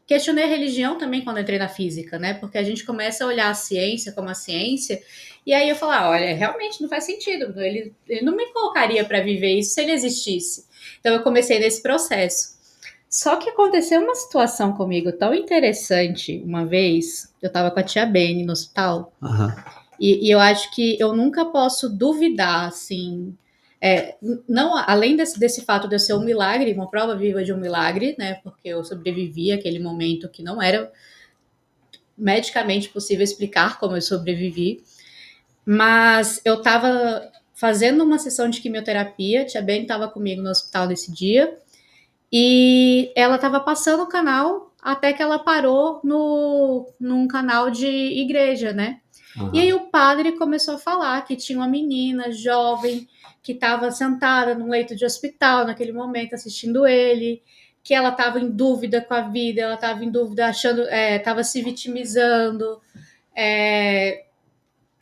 questionei a religião também quando entrei na física, né? Porque a gente começa a olhar a ciência como a ciência, e aí eu falar, olha, realmente não faz sentido, ele não me colocaria para viver isso se ele existisse. Então eu comecei nesse processo. Só que aconteceu uma situação comigo tão interessante uma vez, eu estava com a tia Bene no hospital, e eu acho que eu nunca posso duvidar, assim, não além desse fato de eu ser um milagre, uma prova viva de um milagre, né? Porque eu sobrevivi àquele momento que não era medicamente possível explicar como eu sobrevivi, mas eu estava fazendo uma sessão de quimioterapia, a tia Ben estava comigo no hospital nesse dia, e ela estava passando o canal até que ela parou num canal de igreja, né? E aí o padre começou a falar que tinha uma menina jovem que estava sentada num leito de hospital naquele momento assistindo ele, que ela estava em dúvida com a vida, ela estava em dúvida, achando, estava se vitimizando.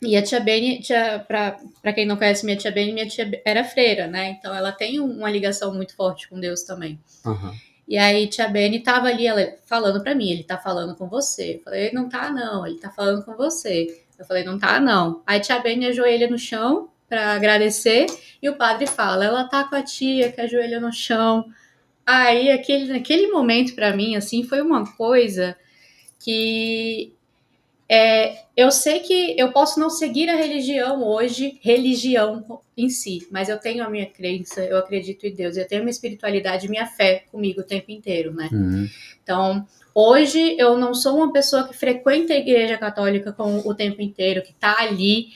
E a tia Beni, para quem não conhece minha tia Beni, minha tia era freira, né? Então ela tem uma ligação muito forte com Deus também. E aí tia Beni tava ali ela, falando para mim, ele tá falando com você. Eu falei, não tá não, ele tá falando com você. Eu falei, não tá não. Aí tia Beni ajoelha no chão para agradecer, e o padre fala, ela tá com a tia, que ajoelha no chão. Aí, naquele momento, para mim, assim, foi uma coisa que eu sei que eu posso não seguir a religião hoje, religião em si, mas eu tenho a minha crença, eu acredito em Deus, eu tenho a minha espiritualidade, minha fé comigo o tempo inteiro, né? Uhum. Então, hoje eu não sou uma pessoa que frequenta a igreja católica o tempo inteiro, que tá ali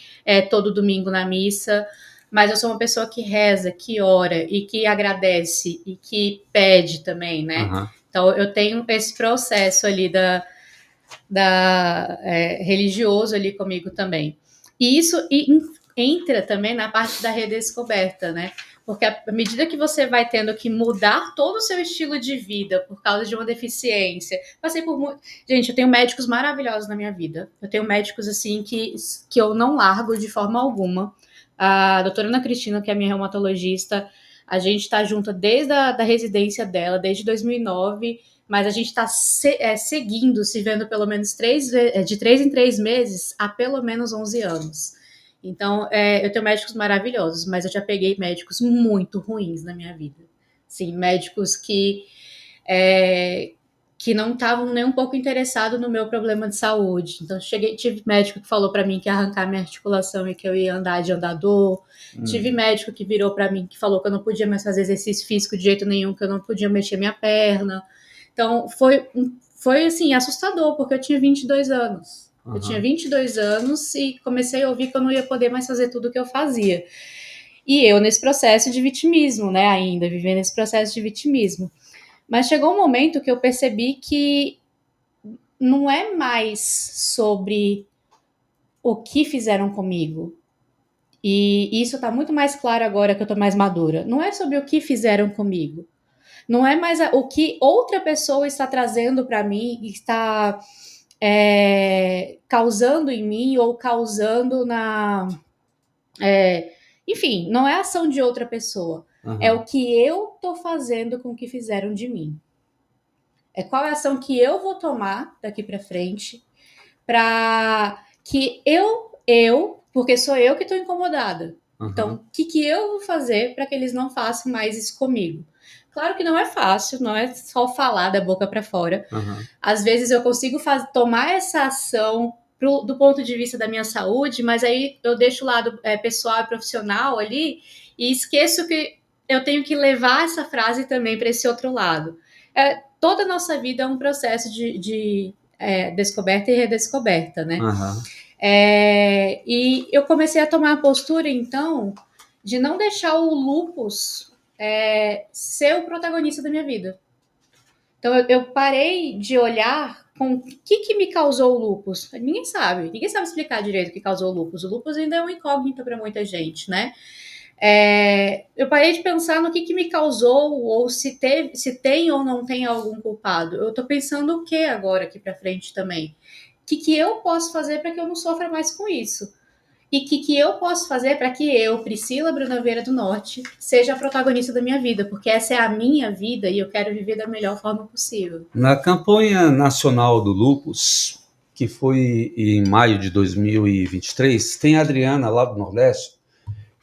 todo domingo na missa, mas eu sou uma pessoa que reza, que ora e que agradece e que pede também, né? Uhum. Então, eu tenho esse processo ali religioso ali comigo também. E isso entra também na parte da redescoberta, né? Porque à medida que você vai tendo que mudar todo o seu estilo de vida por causa de uma deficiência, passei por muito. Gente, eu tenho médicos maravilhosos na minha vida. Eu tenho médicos assim que eu não largo de forma alguma. A doutora Ana Cristina, que é a minha reumatologista, a gente está junto desde a residência dela, desde 2009, mas a gente está seguindo, se vendo pelo menos de 3 em 3 meses há pelo menos 11 anos. Então, eu tenho médicos maravilhosos, mas eu já peguei médicos muito ruins na minha vida. Sim, médicos que não estavam nem um pouco interessados no meu problema de saúde. Então, tive médico que falou para mim que ia arrancar minha articulação e que eu ia andar de andador. Tive médico que virou para mim que falou que eu não podia mais fazer exercício físico de jeito nenhum, que eu não podia mexer minha perna. Então, foi assim, assustador, porque eu tinha 22 anos. Eu tinha 22 anos e comecei a ouvir que eu não ia poder mais fazer tudo o que eu fazia. E eu nesse processo de vitimismo, né, ainda, vivendo nesse processo de vitimismo. Mas chegou um momento que eu percebi que não é mais sobre o que fizeram comigo. E isso está muito mais claro agora que eu estou mais madura. Não é sobre o que fizeram comigo. Não é mais o que outra pessoa está trazendo para mim, está causando em mim ou causando na. Enfim, não é a ação de outra pessoa. Uhum. É o que eu estou fazendo com o que fizeram de mim. É qual é a ação que eu vou tomar daqui para frente para que porque sou eu que estou incomodada. Uhum. Então, o que eu vou fazer para que eles não façam mais isso comigo? Claro que não é fácil, não é só falar da boca para fora. Uhum. Às vezes eu consigo tomar essa ação do ponto de vista da minha saúde, mas aí eu deixo o lado pessoal e profissional ali e esqueço que eu tenho que levar essa frase também para esse outro lado. Toda a nossa vida é um processo de descoberta e redescoberta, né? Uhum. E eu comecei a tomar a postura, então, de não deixar o lupus ser o protagonista da minha vida. Então, eu parei de olhar com o que me causou o lupus. Ninguém sabe explicar direito o que causou o lupus. O lupus ainda é uma incógnita para muita gente, né? Eu parei de pensar no que me causou, ou se tem ou não tem algum culpado. Eu tô pensando o que agora aqui para frente também? O que eu posso fazer para que eu não sofra mais com isso? E o que eu posso fazer para que eu, Priscila Bruna Vieira do Norte, seja a protagonista da minha vida? Porque essa é a minha vida e eu quero viver da melhor forma possível. Na campanha nacional do Lupus, que foi em maio de 2023, tem a Adriana, lá do Nordeste,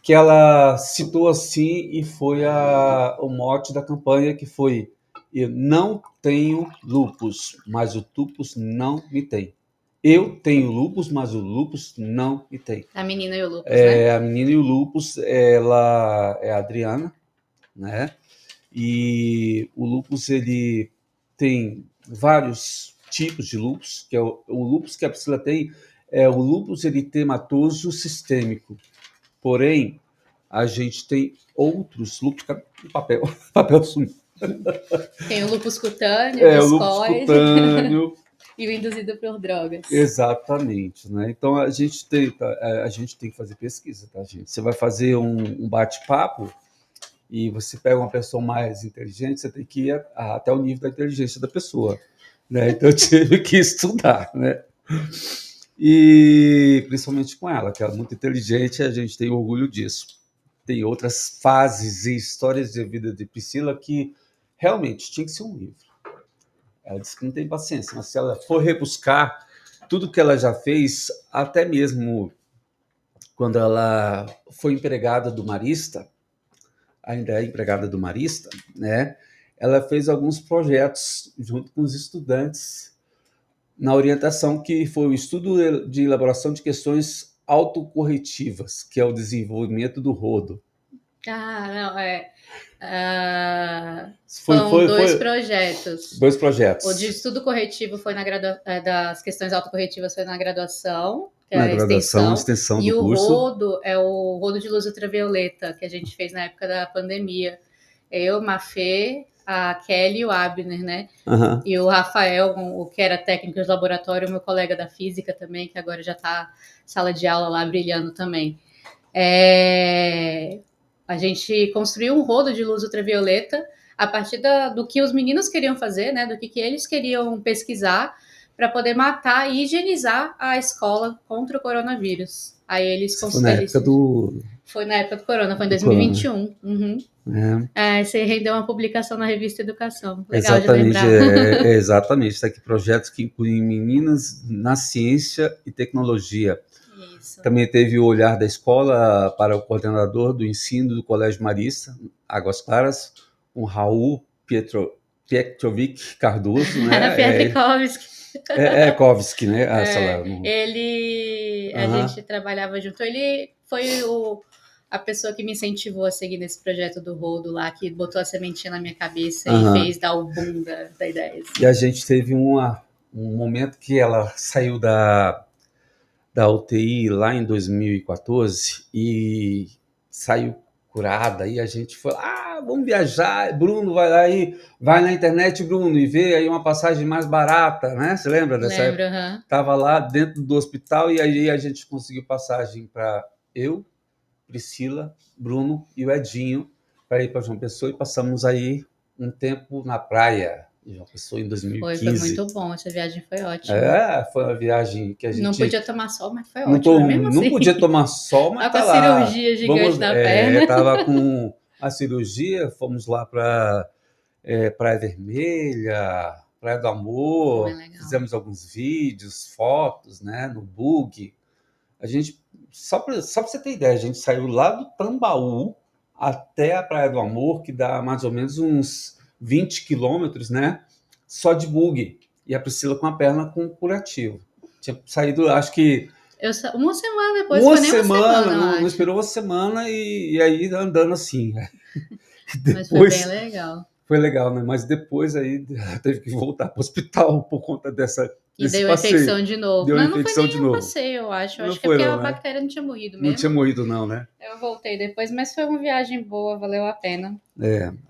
que ela citou assim e foi o mote da campanha, que foi: eu não tenho lupus, mas o lupus não me tem. Eu tenho lupus, mas o lupus não me tem. A menina e o lupus, né? A menina e o lupus, ela é a Adriana, né? E o lupus, ele tem vários tipos de lupus, que é o lupus que a Priscila tem, é o lupus eritematoso sistêmico. Porém, a gente tem outros lupus, papel sumiu. Tem o lupus cutâneo, o lupus cutâneo. E o induzido por drogas. Exatamente, né? Então a gente tem que fazer pesquisa, tá, gente? Você vai fazer um bate-papo e você pega uma pessoa mais inteligente, você tem que ir até o nível da inteligência da pessoa, né? Então eu tive que estudar, né? E principalmente com ela, que ela é muito inteligente, a gente tem orgulho disso. Tem outras fases e histórias de vida de Priscila que realmente tinha que ser um livro. Ela disse que não tem paciência, mas se ela for rebuscar tudo que ela já fez, até mesmo quando ela foi empregada do Marista, ainda é empregada do Marista, né? Ela fez alguns projetos junto com os estudantes na orientação que foi o estudo de elaboração de questões autocorretivas, que é o desenvolvimento do rodo. Não, Foi, são foi, dois foi projetos. dois O de projetos. estudo corretivo foi das questões autocorretivas foi na graduação, que é Na a graduação, extensão, extensão e do o curso. rodo é o rodo de luz ultravioleta, que a gente fez na época da pandemia. Eu, Mafê, a Kelly e o Abner, né? Uhum. E o Rafael, o que era técnico de laboratório, meu colega da física também, que agora já está sala de aula lá brilhando também. A gente construiu um rodo de luz ultravioleta a partir do que os meninos queriam fazer, né? Do que eles queriam pesquisar para poder matar e higienizar a escola contra o coronavírus. Aí eles, Isso foi na época do foi na época do corona, foi em corona. 2021. Uhum. É. Você rendeu uma publicação na revista Educação. Legal de Exatamente, lembrar. exatamente. Está aqui projetos que incluem meninas na ciência e tecnologia. Isso. Também teve o olhar da escola para o coordenador do ensino do Colégio Marista, Águas Claras, o Raul Pietrovic Cardoso, né? Pietrikowski. Kowski, né? Sei lá, A gente trabalhava junto. Ele foi a pessoa que me incentivou a seguir nesse projeto do rodo lá, que botou a sementinha na minha cabeça e fez dar o boom da ideia. Assim. E a gente teve um momento que ela saiu da UTI lá em 2014 e saiu curada, e a gente falou, vamos viajar, Bruno vai lá e vai na internet, Bruno, e vê aí uma passagem mais barata, né? Você lembra dessa época? Uhum. Tava lá dentro do hospital e aí a gente conseguiu passagem para eu, Priscila, Bruno e o Edinho para ir para João Pessoa e passamos aí um tempo na praia de João Pessoa em 2015. Foi muito bom, essa viagem foi ótima. Foi uma viagem que a gente... Não podia tomar sol, mas foi ótima mesmo assim. Não podia tomar sol, mas com a lá. cirurgia gigante na perna. Estava com a cirurgia, fomos lá para Praia Vermelha, Praia do Amor, fizemos alguns vídeos, fotos, né, no bug. A gente, só para você ter ideia, a gente saiu lá do Tambaú até a Praia do Amor, que dá mais ou menos uns 20 quilômetros, né, só de bug. E a Priscila com a perna com curativo. Tinha saído, acho que uma semana depois, uma semana, não esperou uma semana e aí andando assim. Depois, mas foi bem legal. Foi legal, né? Mas depois aí teve que voltar para o hospital por conta desse deu passeio. Infecção de novo. Deu mas infecção não foi de novo. Passeio, eu acho. Não acho foi, que é porque não, a bactéria não tinha morrido mesmo. Não tinha morrido, não, né? Eu voltei depois, mas foi uma viagem boa, valeu a pena.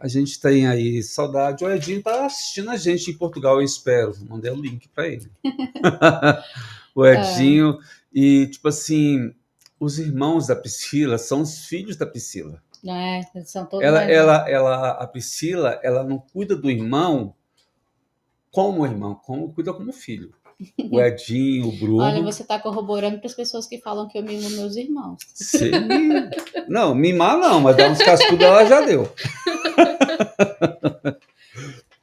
A gente tem aí saudade. O Edinho tá assistindo a gente em Portugal, eu espero. Mandei o link para ele. O Edinho. E, tipo assim, os irmãos da Priscila são os filhos da Priscila. São todos a Priscila, ela não cuida do irmão como irmão, cuida como filho. O Edinho, o Bruno. Olha, você está corroborando para as pessoas que falam que eu mimo meus irmãos. Não, mimar não, mas dar uns cascudos ela já deu.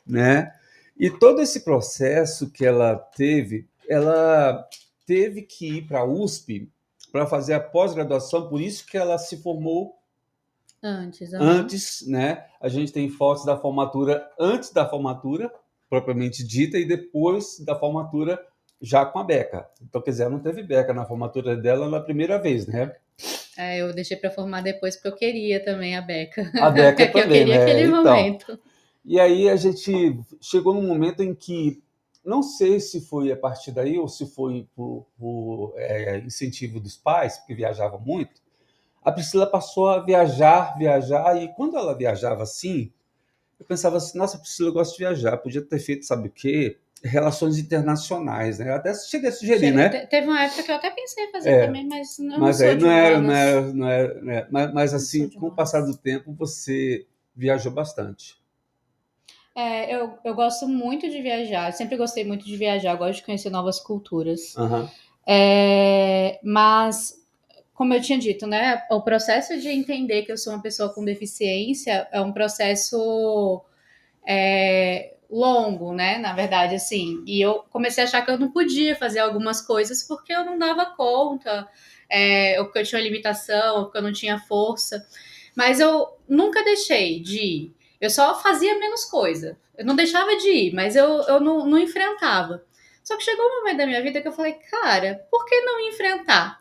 Né? E todo esse processo que ela teve que ir para a USP para fazer a pós-graduação, por isso que ela se formou antes, né? A gente tem fotos da formatura antes da formatura, propriamente dita, e depois da formatura já com a beca. Então, quer dizer, ela não teve beca na formatura dela na primeira vez, né? Eu deixei para formar depois porque eu queria também a beca. A beca também, eu queria aquele momento. E aí a gente chegou num momento em que, não sei se foi a partir daí ou se foi por incentivo dos pais, porque viajava muito, a Priscila passou a viajar, e quando ela viajava assim, eu pensava assim, nossa, a Priscila gosta de viajar, podia ter feito, sabe o quê? Relações internacionais, né? Eu até cheguei a sugerir, né? Teve uma época que eu até pensei em fazer também, mas não sou aí de não era. Mas assim, com o passar do tempo, você viajou bastante. Eu gosto muito de viajar, sempre gostei muito de viajar, gosto de conhecer novas culturas. Uhum. Mas, como eu tinha dito, né, o processo de entender que eu sou uma pessoa com deficiência é um processo longo, né? Na verdade, assim. E eu comecei a achar que eu não podia fazer algumas coisas porque eu não dava conta, ou porque eu tinha limitação, ou porque eu não tinha força. Mas eu nunca deixei de ir. Eu só fazia menos coisa. Eu não deixava de ir, mas eu não enfrentava. Só que chegou um momento da minha vida que eu falei, cara, por que não enfrentar?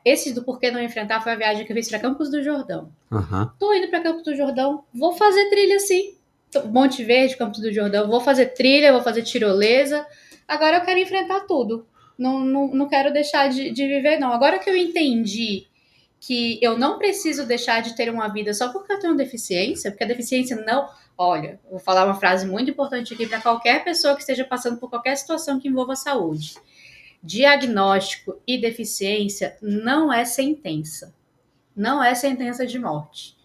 Esse do porquê não enfrentar foi a viagem que eu fiz para Campos do Jordão. Aham. Tô indo para Campos do Jordão, vou fazer trilha sim. Monte Verde, Campos do Jordão, vou fazer trilha, vou fazer tirolesa. Agora eu quero enfrentar tudo. Não quero deixar de viver, não. Agora que eu entendi que eu não preciso deixar de ter uma vida só porque eu tenho deficiência, porque a deficiência não. Olha, vou falar uma frase muito importante aqui para qualquer pessoa que esteja passando por qualquer situação que envolva saúde. Diagnóstico e deficiência não é sentença. Não é sentença de morte.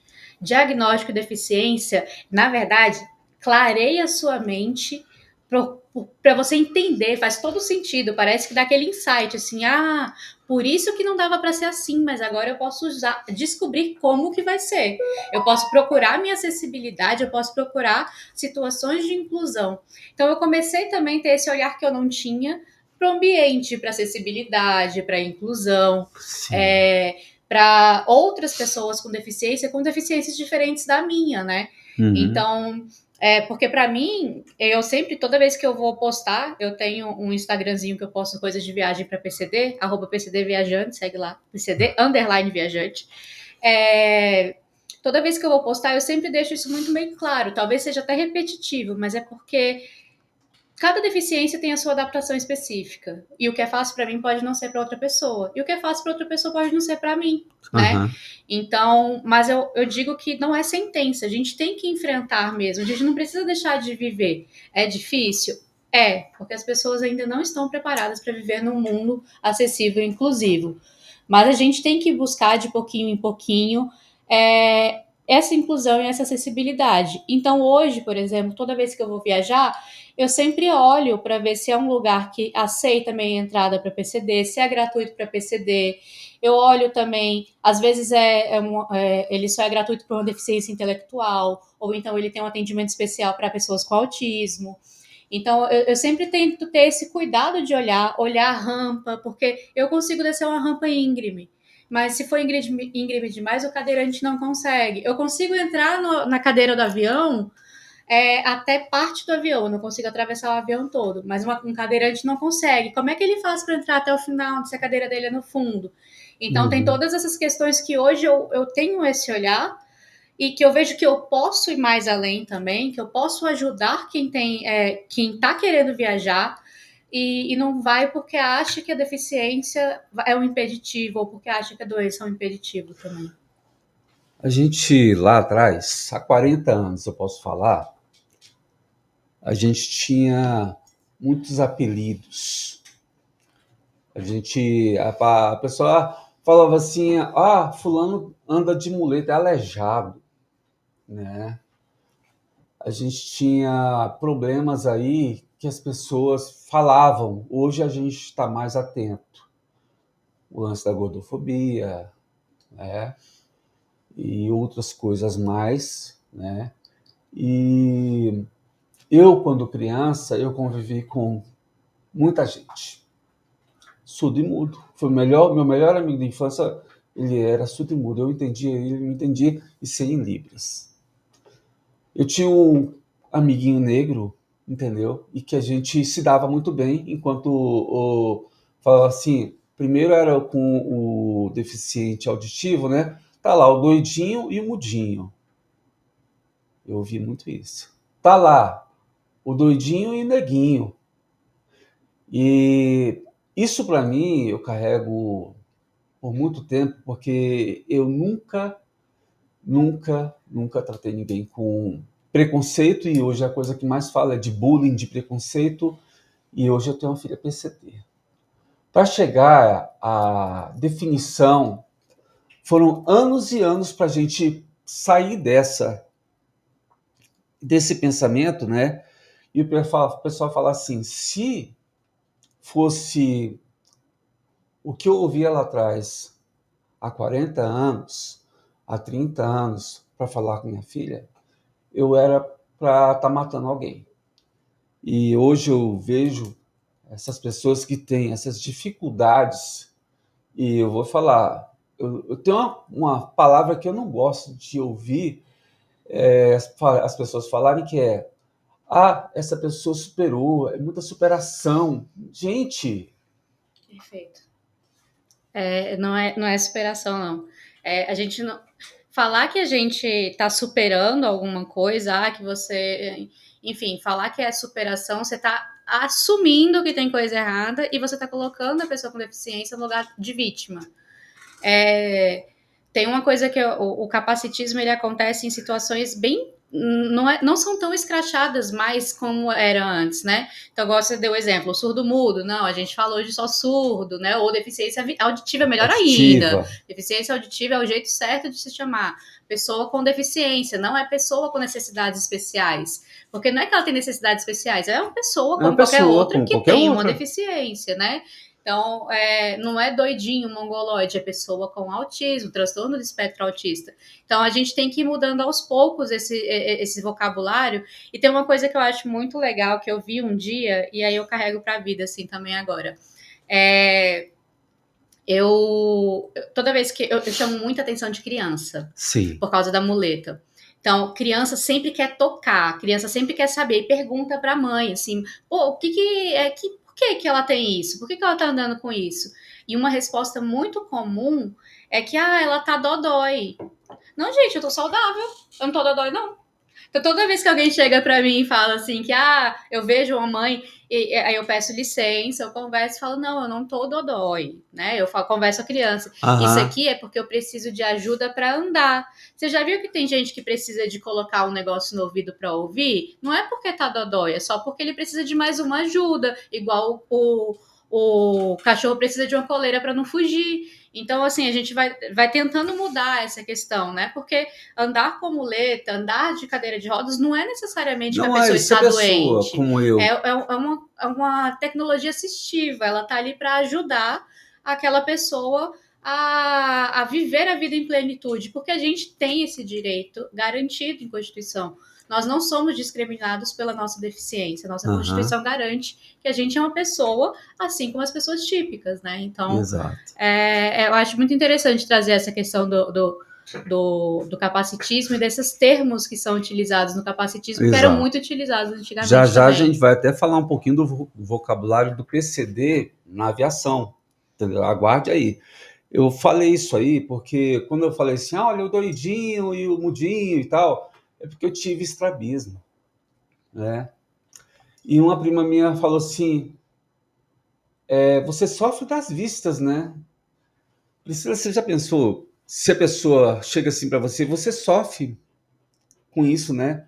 Diagnóstico e deficiência, na verdade, clareia sua mente para você entender, faz todo sentido, parece que dá aquele insight assim, por isso que não dava para ser assim, mas agora eu posso descobrir como que vai ser. Eu posso procurar minha acessibilidade, eu posso procurar situações de inclusão. Então eu comecei também a ter esse olhar que eu não tinha para o ambiente, para acessibilidade, para inclusão. Sim. É, para outras pessoas com deficiências diferentes da minha, né? Uhum. Então, porque para mim, eu sempre, toda vez que eu vou postar, eu tenho um Instagramzinho que eu posto coisas de viagem para PCD, @PCD Viajante, segue lá, PCD _ Viajante. Toda vez que eu vou postar, eu sempre deixo isso muito bem claro. Talvez seja até repetitivo, mas é porque cada deficiência tem a sua adaptação específica. E o que é fácil para mim pode não ser para outra pessoa. E o que é fácil para outra pessoa pode não ser para mim, né? Aham. Então, mas eu digo que não é sentença. A gente tem que enfrentar mesmo. A gente não precisa deixar de viver. É difícil? É, porque as pessoas ainda não estão preparadas para viver num mundo acessível e inclusivo. Mas a gente tem que buscar de pouquinho em pouquinho essa inclusão e essa acessibilidade. Então, hoje, por exemplo, toda vez que eu vou viajar, eu sempre olho para ver se é um lugar que aceita minha entrada para PCD, se é gratuito para PCD. Eu olho também, às vezes ele só é gratuito para uma deficiência intelectual, ou então ele tem um atendimento especial para pessoas com autismo. Então, eu sempre tento ter esse cuidado de olhar a rampa, porque eu consigo descer uma rampa íngreme. Mas se for íngreme demais, o cadeirante não consegue. Eu consigo entrar na cadeira do avião até parte do avião, eu não consigo atravessar o avião todo, mas um cadeirante não consegue. Como é que ele faz para entrar até o final, se a cadeira dele é no fundo? Então, tem Uhum. todas essas questões que hoje eu tenho esse olhar e que eu vejo que eu posso ir mais além também, que eu posso ajudar quem está querendo viajar e não vai porque acha que a deficiência é um impeditivo ou porque acha que a doença é um impeditivo também. A gente lá atrás, há 40 anos, eu posso falar, a gente tinha muitos apelidos. A pessoa falava assim, fulano anda de muleta, é aleijado, né? A gente tinha problemas aí que as pessoas falavam. Hoje a gente está mais atento. O lance da gordofobia, né? E outras coisas mais, né? E eu, quando criança, eu convivi com muita gente. Surdo e mudo. Foi meu melhor amigo de infância, ele era surdo e mudo. Eu entendia ele, me entendia e sei em libras. Eu tinha um amiguinho negro, entendeu? E que a gente se dava muito bem, enquanto falava assim, primeiro era com o deficiente auditivo, né? Tá lá o doidinho e o mudinho. Eu ouvi muito isso. Tá lá o doidinho e o neguinho. E isso para mim eu carrego por muito tempo, porque eu nunca tratei ninguém com preconceito, e hoje a coisa que mais fala é de bullying, de preconceito, e hoje eu tenho uma filha PCD. Para chegar à definição, foram anos e anos para a gente sair desse pensamento, né? E o pessoal fala assim, se fosse o que eu ouvia lá atrás, há 40 anos, há 30 anos, para falar com minha filha, eu era para estar matando alguém. E hoje eu vejo essas pessoas que têm essas dificuldades, e eu vou falar, eu tenho uma palavra que eu não gosto de ouvir as pessoas falarem, que é: ah, essa pessoa superou, é muita superação. Gente, Perfeito. Não é superação, não. A gente não. Falar que a gente está superando alguma coisa, que você. Enfim, falar que é superação, você está assumindo que tem coisa errada e você está colocando a pessoa com deficiência no lugar de vítima. Tem uma coisa que o capacitismo ele acontece em situações bem não são tão escrachadas mais como era antes, né? Então, agora você deu o exemplo, o surdo-mudo. Não, a gente falou de só surdo, né? Ou deficiência auditiva é melhor ainda. auditiva. Deficiência auditiva é o jeito certo de se chamar. Pessoa com deficiência, não é pessoa com necessidades especiais. Porque não é que ela tem necessidades especiais, é uma pessoa É uma como qualquer pessoa outra como que qualquer tem uma outra. deficiência, né? Então, não é doidinho, mongoloide, é pessoa com autismo, transtorno do espectro autista. Então, a gente tem que ir mudando aos poucos esse vocabulário. E tem uma coisa que eu acho muito legal, que eu vi um dia, e aí eu carrego para a vida, assim, também agora. Toda vez que eu chamo muita atenção de criança, Sim. por causa da muleta. Então, criança sempre quer tocar, criança sempre quer saber, e pergunta para a mãe, assim, pô, o por que ela tem isso? Por que ela tá andando com isso? E uma resposta muito comum é que, ela tá dodói. Não, gente, eu tô saudável, eu não tô dodói, não. Então, toda vez que alguém chega para mim e fala assim que eu vejo uma mãe e aí eu peço licença, eu converso e falo, não, eu não tô dodói, né? Converso com a criança. Isso Aham. aqui é porque eu preciso de ajuda para andar. Você já viu que tem gente que precisa de colocar um negócio no ouvido para ouvir? Não é porque tá dodói, é só porque ele precisa de mais uma ajuda, igual o cachorro precisa de uma coleira para não fugir. Então, assim, a gente vai tentando mudar essa questão, né? Porque andar com muleta, andar de cadeira de rodas, não é necessariamente que a Não é, pessoa se a está pessoa doente. como É, eu. é, é uma tecnologia assistiva, ela está ali para ajudar aquela pessoa a viver a vida em plenitude, porque a gente tem esse direito garantido em Constituição. Nós não somos discriminados pela nossa deficiência. Nossa Aham. Constituição garante que a gente é uma pessoa, assim como as pessoas típicas, né? Então, Exato. eu acho muito interessante trazer essa questão do capacitismo e desses termos que são utilizados no capacitismo, que eram muito Exato. utilizados Já antigamente já a gente também. vai até falar um pouquinho do vocabulário do PCD na aviação. Entendeu? Aguarde aí. Eu falei isso aí porque quando eu falei assim, olha, o doidinho e o mudinho e tal, é porque eu tive estrabismo, né? E uma prima minha falou assim, você sofre das vistas, né? Priscila, você já pensou se a pessoa chega assim para você, você sofre com isso, né?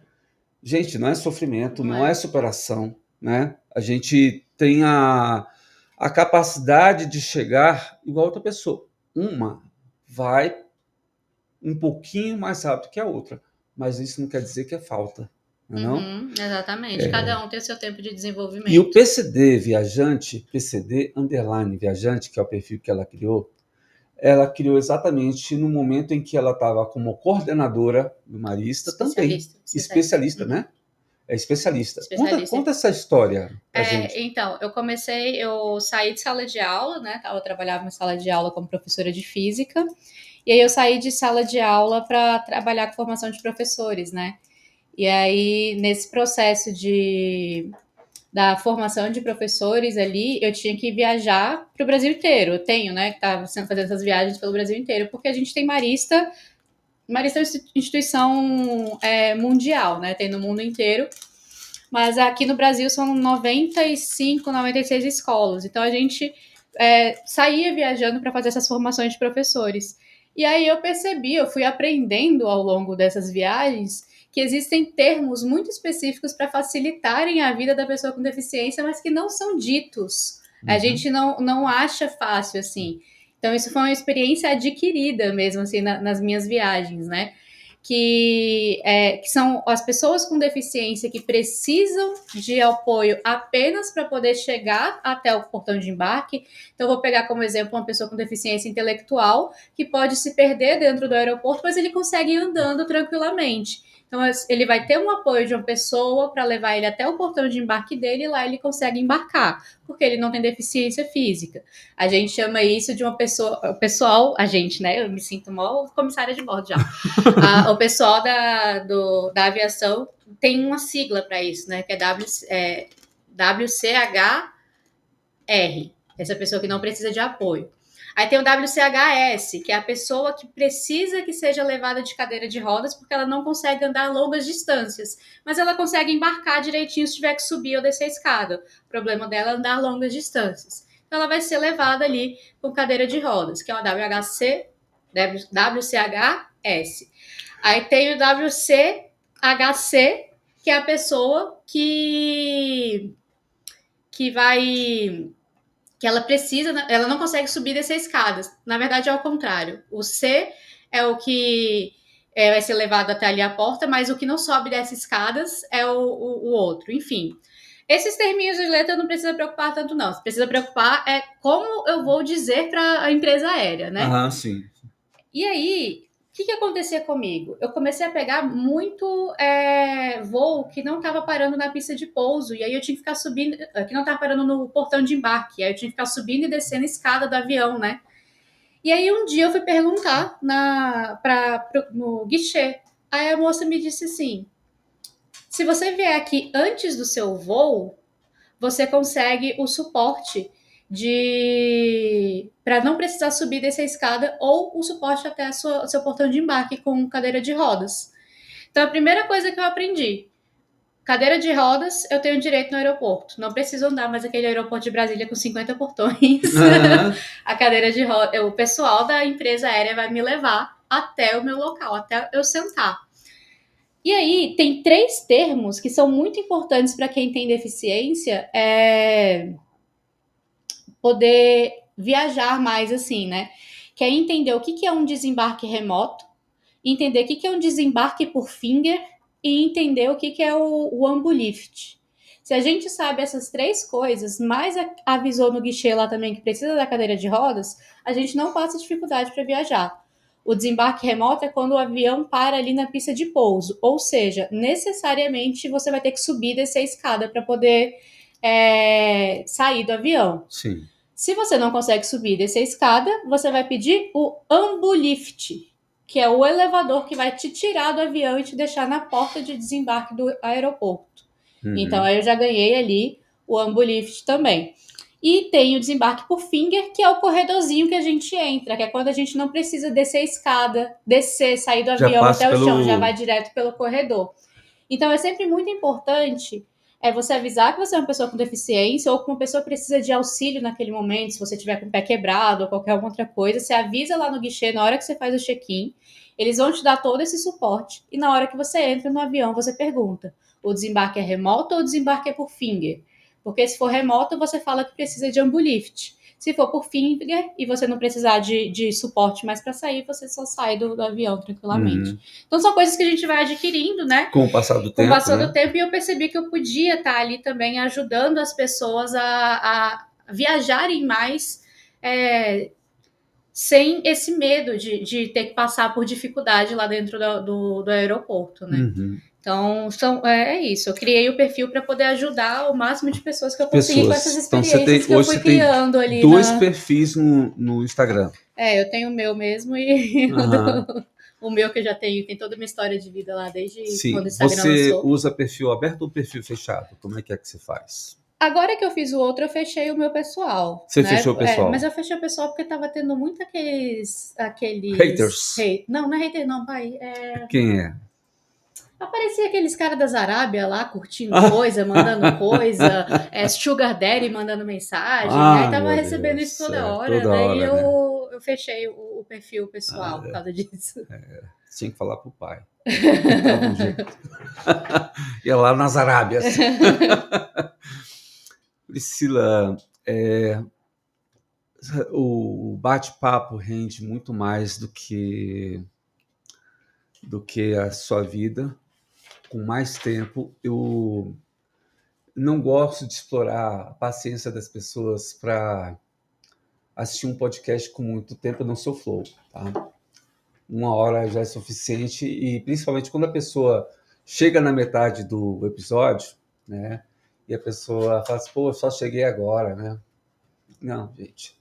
Gente, não é sofrimento, Não não é é? superação, né? A gente tem a capacidade de chegar igual a outra pessoa. Uma vai um pouquinho mais rápido que a outra, mas isso não quer dizer que é falta, não é não? Uhum, exatamente. Cada um tem o seu tempo de E o desenvolvimento. PCD viajante, PCD underline viajante, que é o perfil que ela criou exatamente no momento em que ela estava como coordenadora do Marista, também Especialista, especialista. especialista, Uhum, né? É especialista. Conta, especialista. conta essa história pra gente. Então, eu saí de sala de aula, né? Eu trabalhava em sala de aula como professora de física, e aí eu saí de sala de aula para trabalhar com formação de professores, né? E aí, nesse processo da formação de professores ali, eu tinha que viajar para o Brasil inteiro. Eu tenho, né, que estava fazendo essas viagens pelo Brasil inteiro, porque a gente tem Marista. Marista é uma instituição mundial, né? Tem no mundo inteiro. Mas aqui no Brasil são 95, 96 escolas. Então a gente saía viajando para fazer essas formações de professores. E aí eu fui aprendendo ao longo dessas viagens que existem termos muito específicos para facilitarem a vida da pessoa com deficiência, mas que não são ditos. A Uhum. gente não acha fácil assim. Então isso foi uma experiência adquirida mesmo assim nas minhas viagens, né? Que são as pessoas com deficiência que precisam de apoio apenas para poder chegar até o portão de embarque. Então, eu vou pegar como exemplo uma pessoa com deficiência intelectual que pode se perder dentro do aeroporto, mas ele consegue ir andando tranquilamente. Então, ele vai ter um apoio de uma pessoa para levar ele até o portão de embarque dele e lá ele consegue embarcar, porque ele não tem deficiência física. A gente chama isso de uma pessoa, o pessoal, a gente, né? Eu me sinto mal comissária de bordo já. O pessoal da aviação tem uma sigla para isso, né? Que é WCHR, essa pessoa que não precisa de apoio. Aí tem o WCHS, que é a pessoa que precisa que seja levada de cadeira de rodas porque ela não consegue andar longas distâncias, mas ela consegue embarcar direitinho se tiver que subir ou descer a escada. O problema dela é andar longas distâncias. Então ela vai ser levada ali com cadeira de rodas, que é uma WCHS. Aí tem o WCHC, que é a pessoa que vai que ela precisa, ela não consegue subir e descer escadas. Na verdade, é ao contrário. O C é o que vai ser levado até ali a porta, mas o que não sobe e desce escadas é o outro. Enfim, esses terminhos de letra não precisa preocupar tanto, não. Precisa preocupar é como eu vou dizer para a empresa aérea, né? Aham, sim. E aí, o que acontecia comigo? Eu comecei a pegar muito voo que não estava parando na pista de pouso, e aí eu tinha que ficar subindo, que não estava parando no portão de embarque, aí eu tinha que ficar subindo e descendo a escada do avião, né? E aí um dia eu fui perguntar no guichê. Aí a moça me disse assim: se você vier aqui antes do seu voo, você consegue o suporte para não precisar subir dessa escada ou o suporte até seu portão de embarque com cadeira de rodas. Então a primeira coisa que eu aprendi, cadeira de rodas eu tenho direito no aeroporto. Não preciso andar mais aquele aeroporto de Brasília com 50 portões. Aham. A cadeira de rodas, o pessoal da empresa aérea vai me levar até o meu local, até eu sentar. E aí, tem 3 termos que são muito importantes para quem tem deficiência poder viajar mais assim, né? Que é entender o que é um desembarque remoto, entender o que é um desembarque por finger e entender o que é o AmbuLift. Se a gente sabe essas 3 coisas, mais avisou no guichê lá também que precisa da cadeira de rodas, a gente não passa dificuldade para viajar. O desembarque remoto é quando o avião para ali na pista de pouso, ou seja, necessariamente você vai ter que subir e descer a escada para poder sair do avião. Sim. Se você não consegue subir e descer a escada, você vai pedir o AmbuLift, que é o elevador que vai te tirar do avião e te deixar na porta de desembarque do aeroporto. Uhum. Então, aí eu já ganhei ali o AmbuLift também. E tem o desembarque por finger, que é o corredorzinho que a gente entra, que é quando a gente não precisa descer a escada, sair do avião até o chão, já vai direto pelo corredor. Então, é sempre muito importante você avisar que você é uma pessoa com deficiência ou que uma pessoa precisa de auxílio naquele momento, se você tiver com o pé quebrado ou qualquer outra coisa, você avisa lá no guichê na hora que você faz o check-in, eles vão te dar todo esse suporte e na hora que você entra no avião você pergunta, o desembarque é remoto ou o desembarque é por finger? Porque se for remoto, você fala que precisa de AmbuLift. Se for por finger e você não precisar de suporte mais para sair, você só sai do avião tranquilamente. Uhum. Então são coisas que a gente vai adquirindo, né? Com o passar do tempo, Com o passar né? do tempo, e eu percebi que eu podia estar ali também ajudando as pessoas a viajarem mais sem esse medo de ter que passar por dificuldade lá dentro do aeroporto, né? Uhum. Então, é isso. Eu criei o perfil para poder ajudar o máximo de pessoas que eu consegui com essas experiências que eu fui criando ali. 2 perfis no Instagram. Eu tenho o meu mesmo e Uhum. o meu que eu já tenho, tem toda uma história de vida lá desde Sim. quando o Instagram Você lançou. usa perfil aberto ou perfil fechado? Como é que você faz? Agora que eu fiz o outro, eu fechei o meu pessoal. Você fechou o pessoal? Mas eu fechei o pessoal porque tava tendo muito aqueles Haters. Não é hater não, pai. Quem é? Aparecia aqueles caras das Arábia lá curtindo coisa, mandando coisa, Sugar Daddy mandando mensagem, aí tava recebendo isso toda hora, daí hora, né? eu fechei o perfil pessoal por causa disso. Tinha que falar pro pai. Ia lá nas Arábias. Priscila, o bate-papo rende muito mais do que a sua vida. Com mais tempo, eu não gosto de explorar a paciência das pessoas para assistir um podcast com muito tempo. Eu não sou flow, tá? 1 hora já é suficiente, e principalmente quando a pessoa chega na metade do episódio, né? E a pessoa fala assim, pô, eu só cheguei agora, né? Não, gente.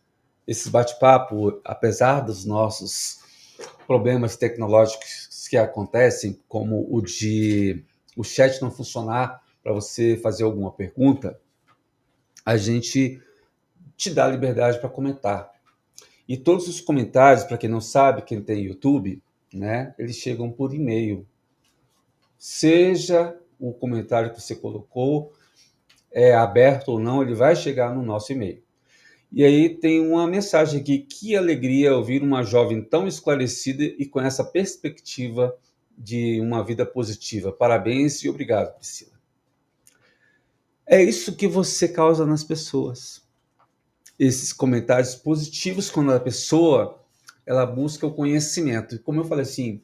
Esse bate-papo, apesar dos nossos problemas tecnológicos que acontecem, como o chat não funcionar para você fazer alguma pergunta, a gente te dá liberdade para comentar. E todos os comentários, para quem não sabe, quem tem YouTube, né, eles chegam por e-mail. Seja o comentário que você colocou aberto ou não, ele vai chegar no nosso e-mail. E aí tem uma mensagem aqui: que alegria ouvir uma jovem tão esclarecida e com essa perspectiva de uma vida positiva. Parabéns e obrigado, Priscila. É isso que você causa nas pessoas. Esses comentários positivos quando a pessoa ela busca o conhecimento. E como eu falei assim,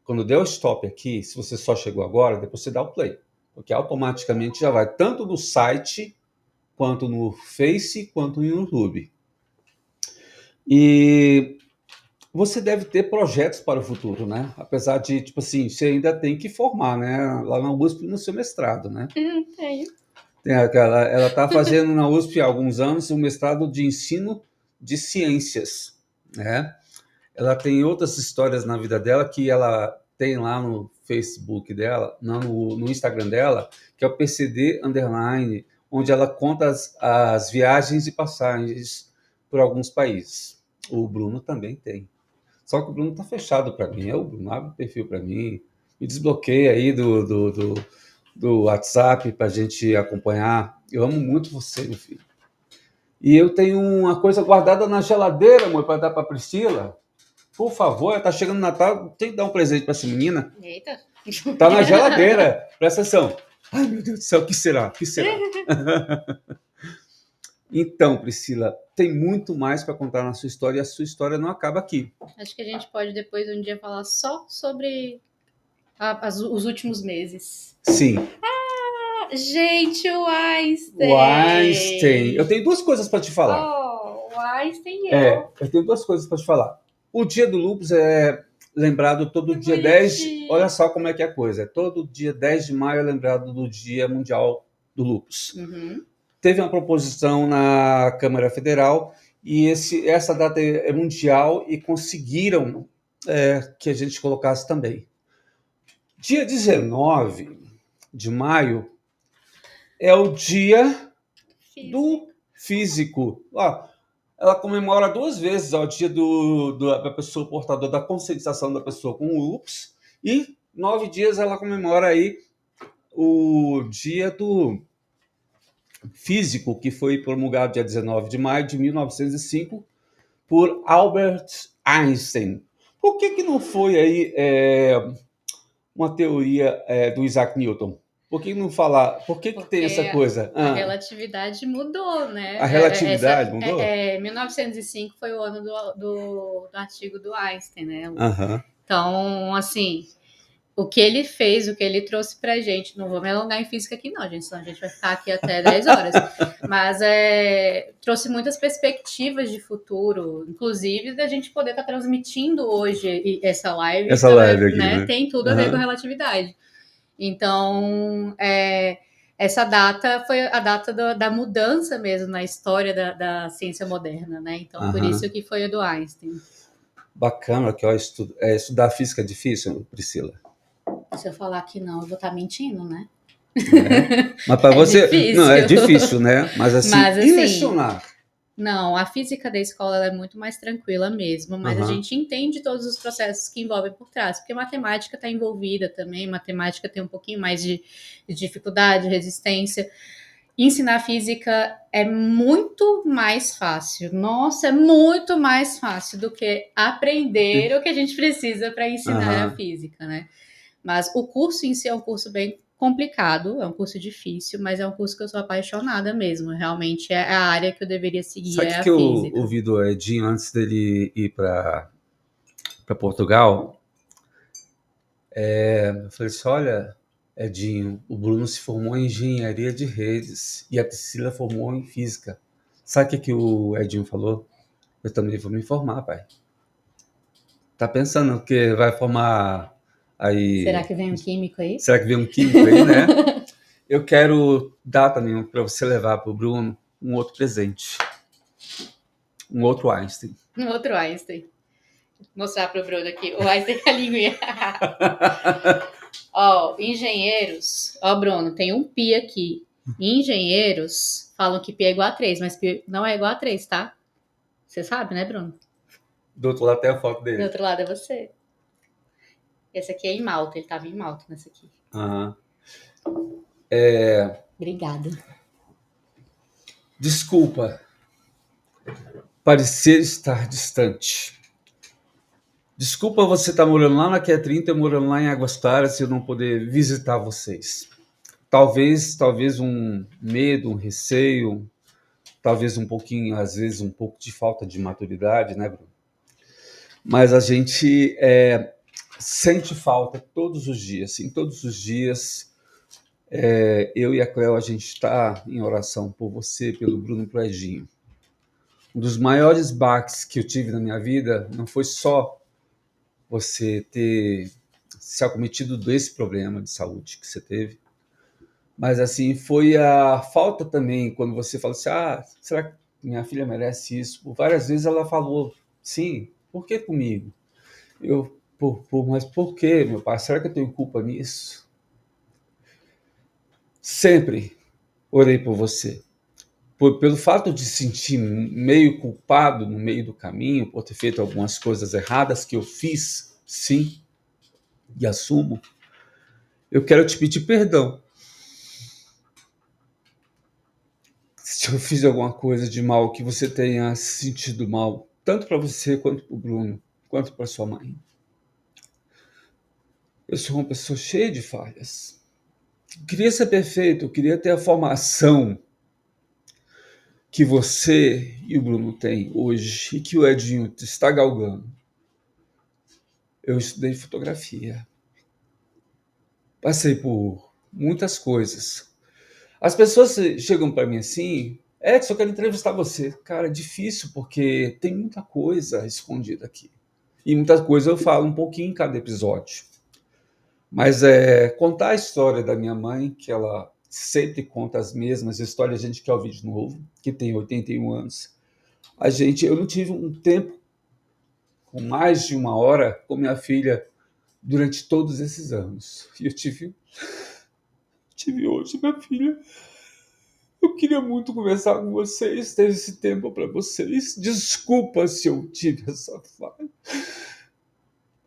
quando der o stop aqui, se você só chegou agora, depois você dá o play, porque automaticamente já vai tanto no site, quanto no Face, quanto no YouTube. E você deve ter projetos para o futuro, né? Apesar de, tipo assim, você ainda tem que formar, né? Lá na USP no seu mestrado, né? Tenho. Ela está fazendo na USP há alguns anos um mestrado de ensino de ciências, né? Ela tem outras histórias na vida dela que ela tem lá no Facebook dela, não, no Instagram dela, que é o PCD Underline, onde ela conta as viagens e passagens por alguns países. O Bruno também tem. Só que o Bruno tá fechado para mim. O Bruno abre o perfil para mim, me desbloqueia aí do WhatsApp para a gente acompanhar. Eu amo muito você, meu filho. E eu tenho uma coisa guardada na geladeira, amor, para dar para Priscila. Por favor, tá chegando o Natal, tem que dar um presente para essa menina. Eita. Tá na geladeira. Presta atenção. Ai, meu Deus do céu, o que será? O que será? Então, Priscila, tem muito mais para contar na sua história e a sua história não acaba aqui. Acho que a gente pode depois um dia falar só sobre os últimos meses. Sim. Gente, o Einstein! O Einstein. Eu tenho duas coisas para te falar. Oh, o Einstein e eu. Eu tenho duas coisas para te falar. O dia do lúpus é lembrado todo dia 10. Olha só como é que é a coisa. Todo dia 10 de maio é lembrado do Dia Mundial do Lúpus. Uhum. Teve uma proposição na Câmara Federal e essa data é mundial e conseguiram que a gente colocasse também. Dia 19 de maio é o dia do físico. Ela comemora 2 vezes o dia da pessoa portadora, da conscientização da pessoa com o lúpus, e 9 dias ela comemora aí o dia do físico, que foi promulgado dia 19 de maio de 1905 por Albert Einstein. Por que não foi aí uma teoria do Isaac Newton? Por que não falar? Por que tem essa coisa? A relatividade mudou, né? A relatividade mudou? 1905 foi o ano do artigo do Einstein, né? Uhum. Então, assim, o que ele fez, o que ele trouxe pra gente, não vou me alongar em física aqui não, gente, senão a gente vai ficar aqui até 10 horas, mas trouxe muitas perspectivas de futuro, inclusive da gente poder estar transmitindo hoje essa live, aqui, né? Tem tudo a ver com relatividade. Então, essa data foi a data da mudança mesmo na história da ciência moderna, né? Então, por isso que foi a do Einstein. Bacana, que estudar física é difícil, Priscila? Se eu falar que não, eu vou estar mentindo, né? Mas para você, difícil. Não, é difícil, né? Mas assim, e lecionar? Não, a física da escola é muito mais tranquila mesmo, mas a gente entende todos os processos que envolvem por trás, porque matemática está envolvida também, matemática tem um pouquinho mais de dificuldade, resistência. Ensinar física é muito mais fácil. Nossa, é muito mais fácil do que aprender o que a gente precisa para ensinar a física, né? Mas o curso em si é um curso bem complicado, é um curso difícil, mas é um curso que eu sou apaixonada mesmo. Realmente é a área que eu deveria seguir. Sabe o que eu ouvi do Edinho antes dele ir para Portugal? Eu falei assim: olha, Edinho, o Bruno se formou em engenharia de redes e a Priscila formou em física. Sabe o que o Edinho falou? Eu também vou me formar, pai. Tá pensando que vai formar Aí, Será que vem um químico aí? será que vem um químico aí, né? Eu quero dar também para você levar para o Bruno um outro presente. Um outro Einstein. Um outro Einstein. Vou mostrar pro Bruno aqui. O Einstein com a linguinha. Ó, engenheiros. Ó, Bruno, tem um pi aqui. Engenheiros falam que pi é igual a 3, mas pi não é igual a 3, tá? Você sabe, né, Bruno? Do outro lado tem a foto Do dele. outro lado é você. Esse aqui é em Malta, ele tava em Malta nesse aqui. Aham. Obrigada. Desculpa parecer estar distante. Desculpa você estar morando lá na Q30, eu morando lá em Águas Claras e eu não poder visitar vocês. Talvez um medo, um receio, talvez um pouquinho, às vezes um pouco de falta de maturidade, né, Bruno? Mas a gente sente falta todos os dias, sim, todos os dias. Eu e a Cleo, a gente está em oração por você, pelo Bruno, pro Edinho. Um dos maiores baques que eu tive na minha vida não foi só você ter se acometido desse problema de saúde que você teve, mas assim, foi a falta também, quando você falou assim, será que minha filha merece isso? Por várias vezes ela falou, sim, por que comigo? Mas por que, meu pai? Será que eu tenho culpa nisso? Sempre orei por você. Pelo fato de sentir meio culpado no meio do caminho, por ter feito algumas coisas erradas que eu fiz, sim, e assumo, eu quero te pedir perdão. Se eu fiz alguma coisa de mal, que você tenha sentido mal, tanto para você quanto para o Bruno, quanto para sua mãe. Eu sou uma pessoa cheia de falhas. Eu queria ser perfeito, eu queria ter a formação que você e o Bruno têm hoje e que o Edinho está galgando. Eu estudei fotografia. Passei por muitas coisas. As pessoas chegam para mim assim, Edson, eu quero entrevistar você. Cara, é difícil porque tem muita coisa escondida aqui. E muita coisa eu falo um pouquinho em cada episódio. Mas contar a história da minha mãe, que ela sempre conta as mesmas histórias, a gente quer ouvir de novo, que tem 81 anos. Eu não tive um tempo com mais de uma hora com minha filha durante todos esses anos. E eu tive hoje minha filha. Eu queria muito conversar com vocês, ter esse tempo para vocês. Desculpa se eu tive essa falha.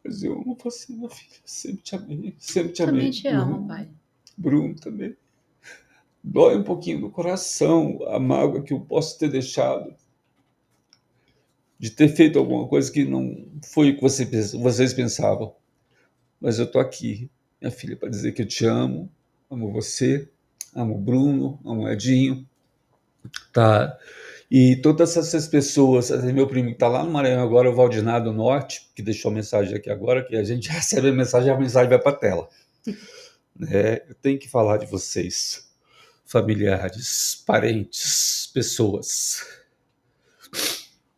Mas eu amo você, minha filha. Sempre te amei. Sempre te amei. Também te amo, pai. Bruno também. Dói um pouquinho no coração a mágoa que eu posso ter deixado de ter feito alguma coisa que não foi o que vocês pensavam. Mas eu tô aqui, minha filha, para dizer que eu te amo você, amo o Bruno, amo o Edinho, tá? E todas essas pessoas, meu primo que está lá no Maranhão agora, o Valdinar do Norte, que deixou a mensagem aqui agora, que a gente recebe a mensagem vai para a tela. Eu tenho que falar de vocês, familiares, parentes, pessoas.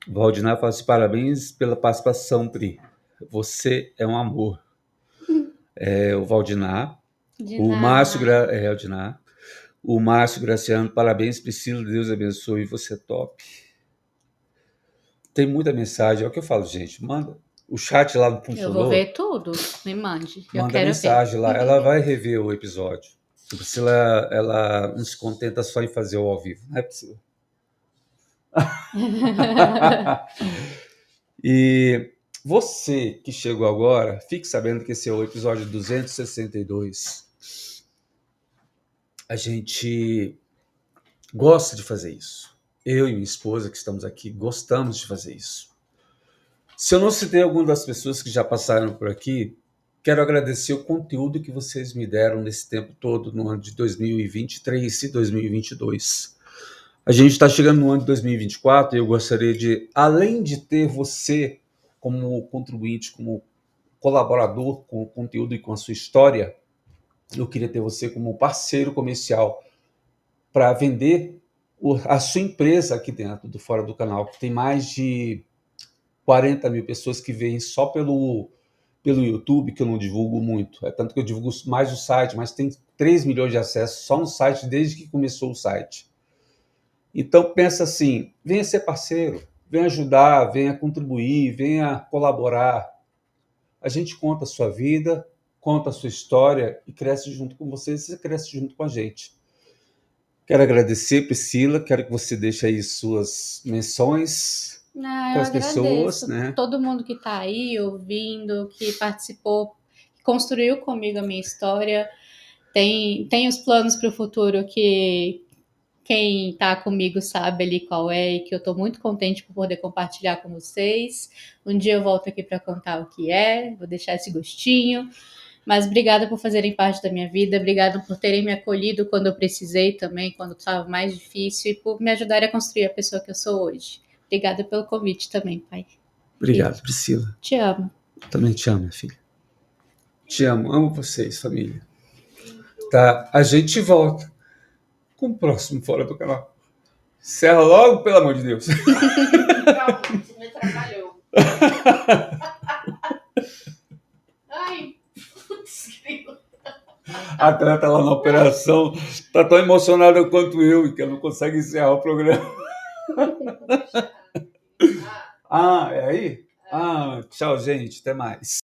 O Valdinar fala assim, parabéns pela participação, Pri. Você é um amor. O Valdinar, o Márcio, o Márcio Graciano, parabéns, Priscila, Deus abençoe, você é top. Tem muita mensagem, é o que eu falo, gente, manda. O chat lá não funcionou. Eu vou ver tudo, me mande. Eu Manda quero mensagem ver. lá, ela vai rever o episódio. A Priscila, ela não se contenta só em fazer o ao vivo, não é, Priscila? E você que chegou agora, fique sabendo que esse é o episódio 262. A gente gosta de fazer isso. Eu e minha esposa que estamos aqui gostamos de fazer isso. Se eu não citei alguma das pessoas que já passaram por aqui, quero agradecer o conteúdo que vocês me deram nesse tempo todo, no ano de 2023 e 2022. A gente está chegando no ano de 2024 e eu gostaria de, além de ter você como contribuinte, como colaborador com o conteúdo e com a sua história, eu queria ter você como parceiro comercial para vender a sua empresa aqui dentro do Fora do Canal, que tem mais de 40 mil pessoas que veem só pelo YouTube, que eu não divulgo muito. É tanto que eu divulgo mais o site, mas tem 3 milhões de acessos só no site desde que começou o site. Então pensa assim, venha ser parceiro, venha ajudar, venha contribuir, venha colaborar. A gente conta a sua vida, conta a sua história e cresce junto com você, e você cresce junto com a gente. Quero agradecer, Priscila, quero que você deixe aí suas menções Ah, para eu as pessoas, agradeço né? todo mundo que está aí ouvindo, que participou, que construiu comigo a minha história. Tem os planos para o futuro que quem está comigo sabe ali qual é e que eu estou muito contente por poder compartilhar com vocês. Um dia eu volto aqui para contar o que é, vou deixar esse gostinho. Mas obrigada por fazerem parte da minha vida, obrigada por terem me acolhido quando eu precisei também, quando estava mais difícil, e por me ajudarem a construir a pessoa que eu sou hoje. Obrigada pelo convite também, pai. Obrigado, Priscila. Te amo. Também te amo, minha filha. Te amo vocês, família. Tá? A gente volta com o próximo Fora do Canal. Encerra logo, pelo amor de Deus. Calma, você me atrapalhou. Ai, putz, A Atleta lá na operação tá tão emocionada quanto eu e que ela não consegue encerrar o programa. Ah, é aí? Ah, tchau, gente. Até mais.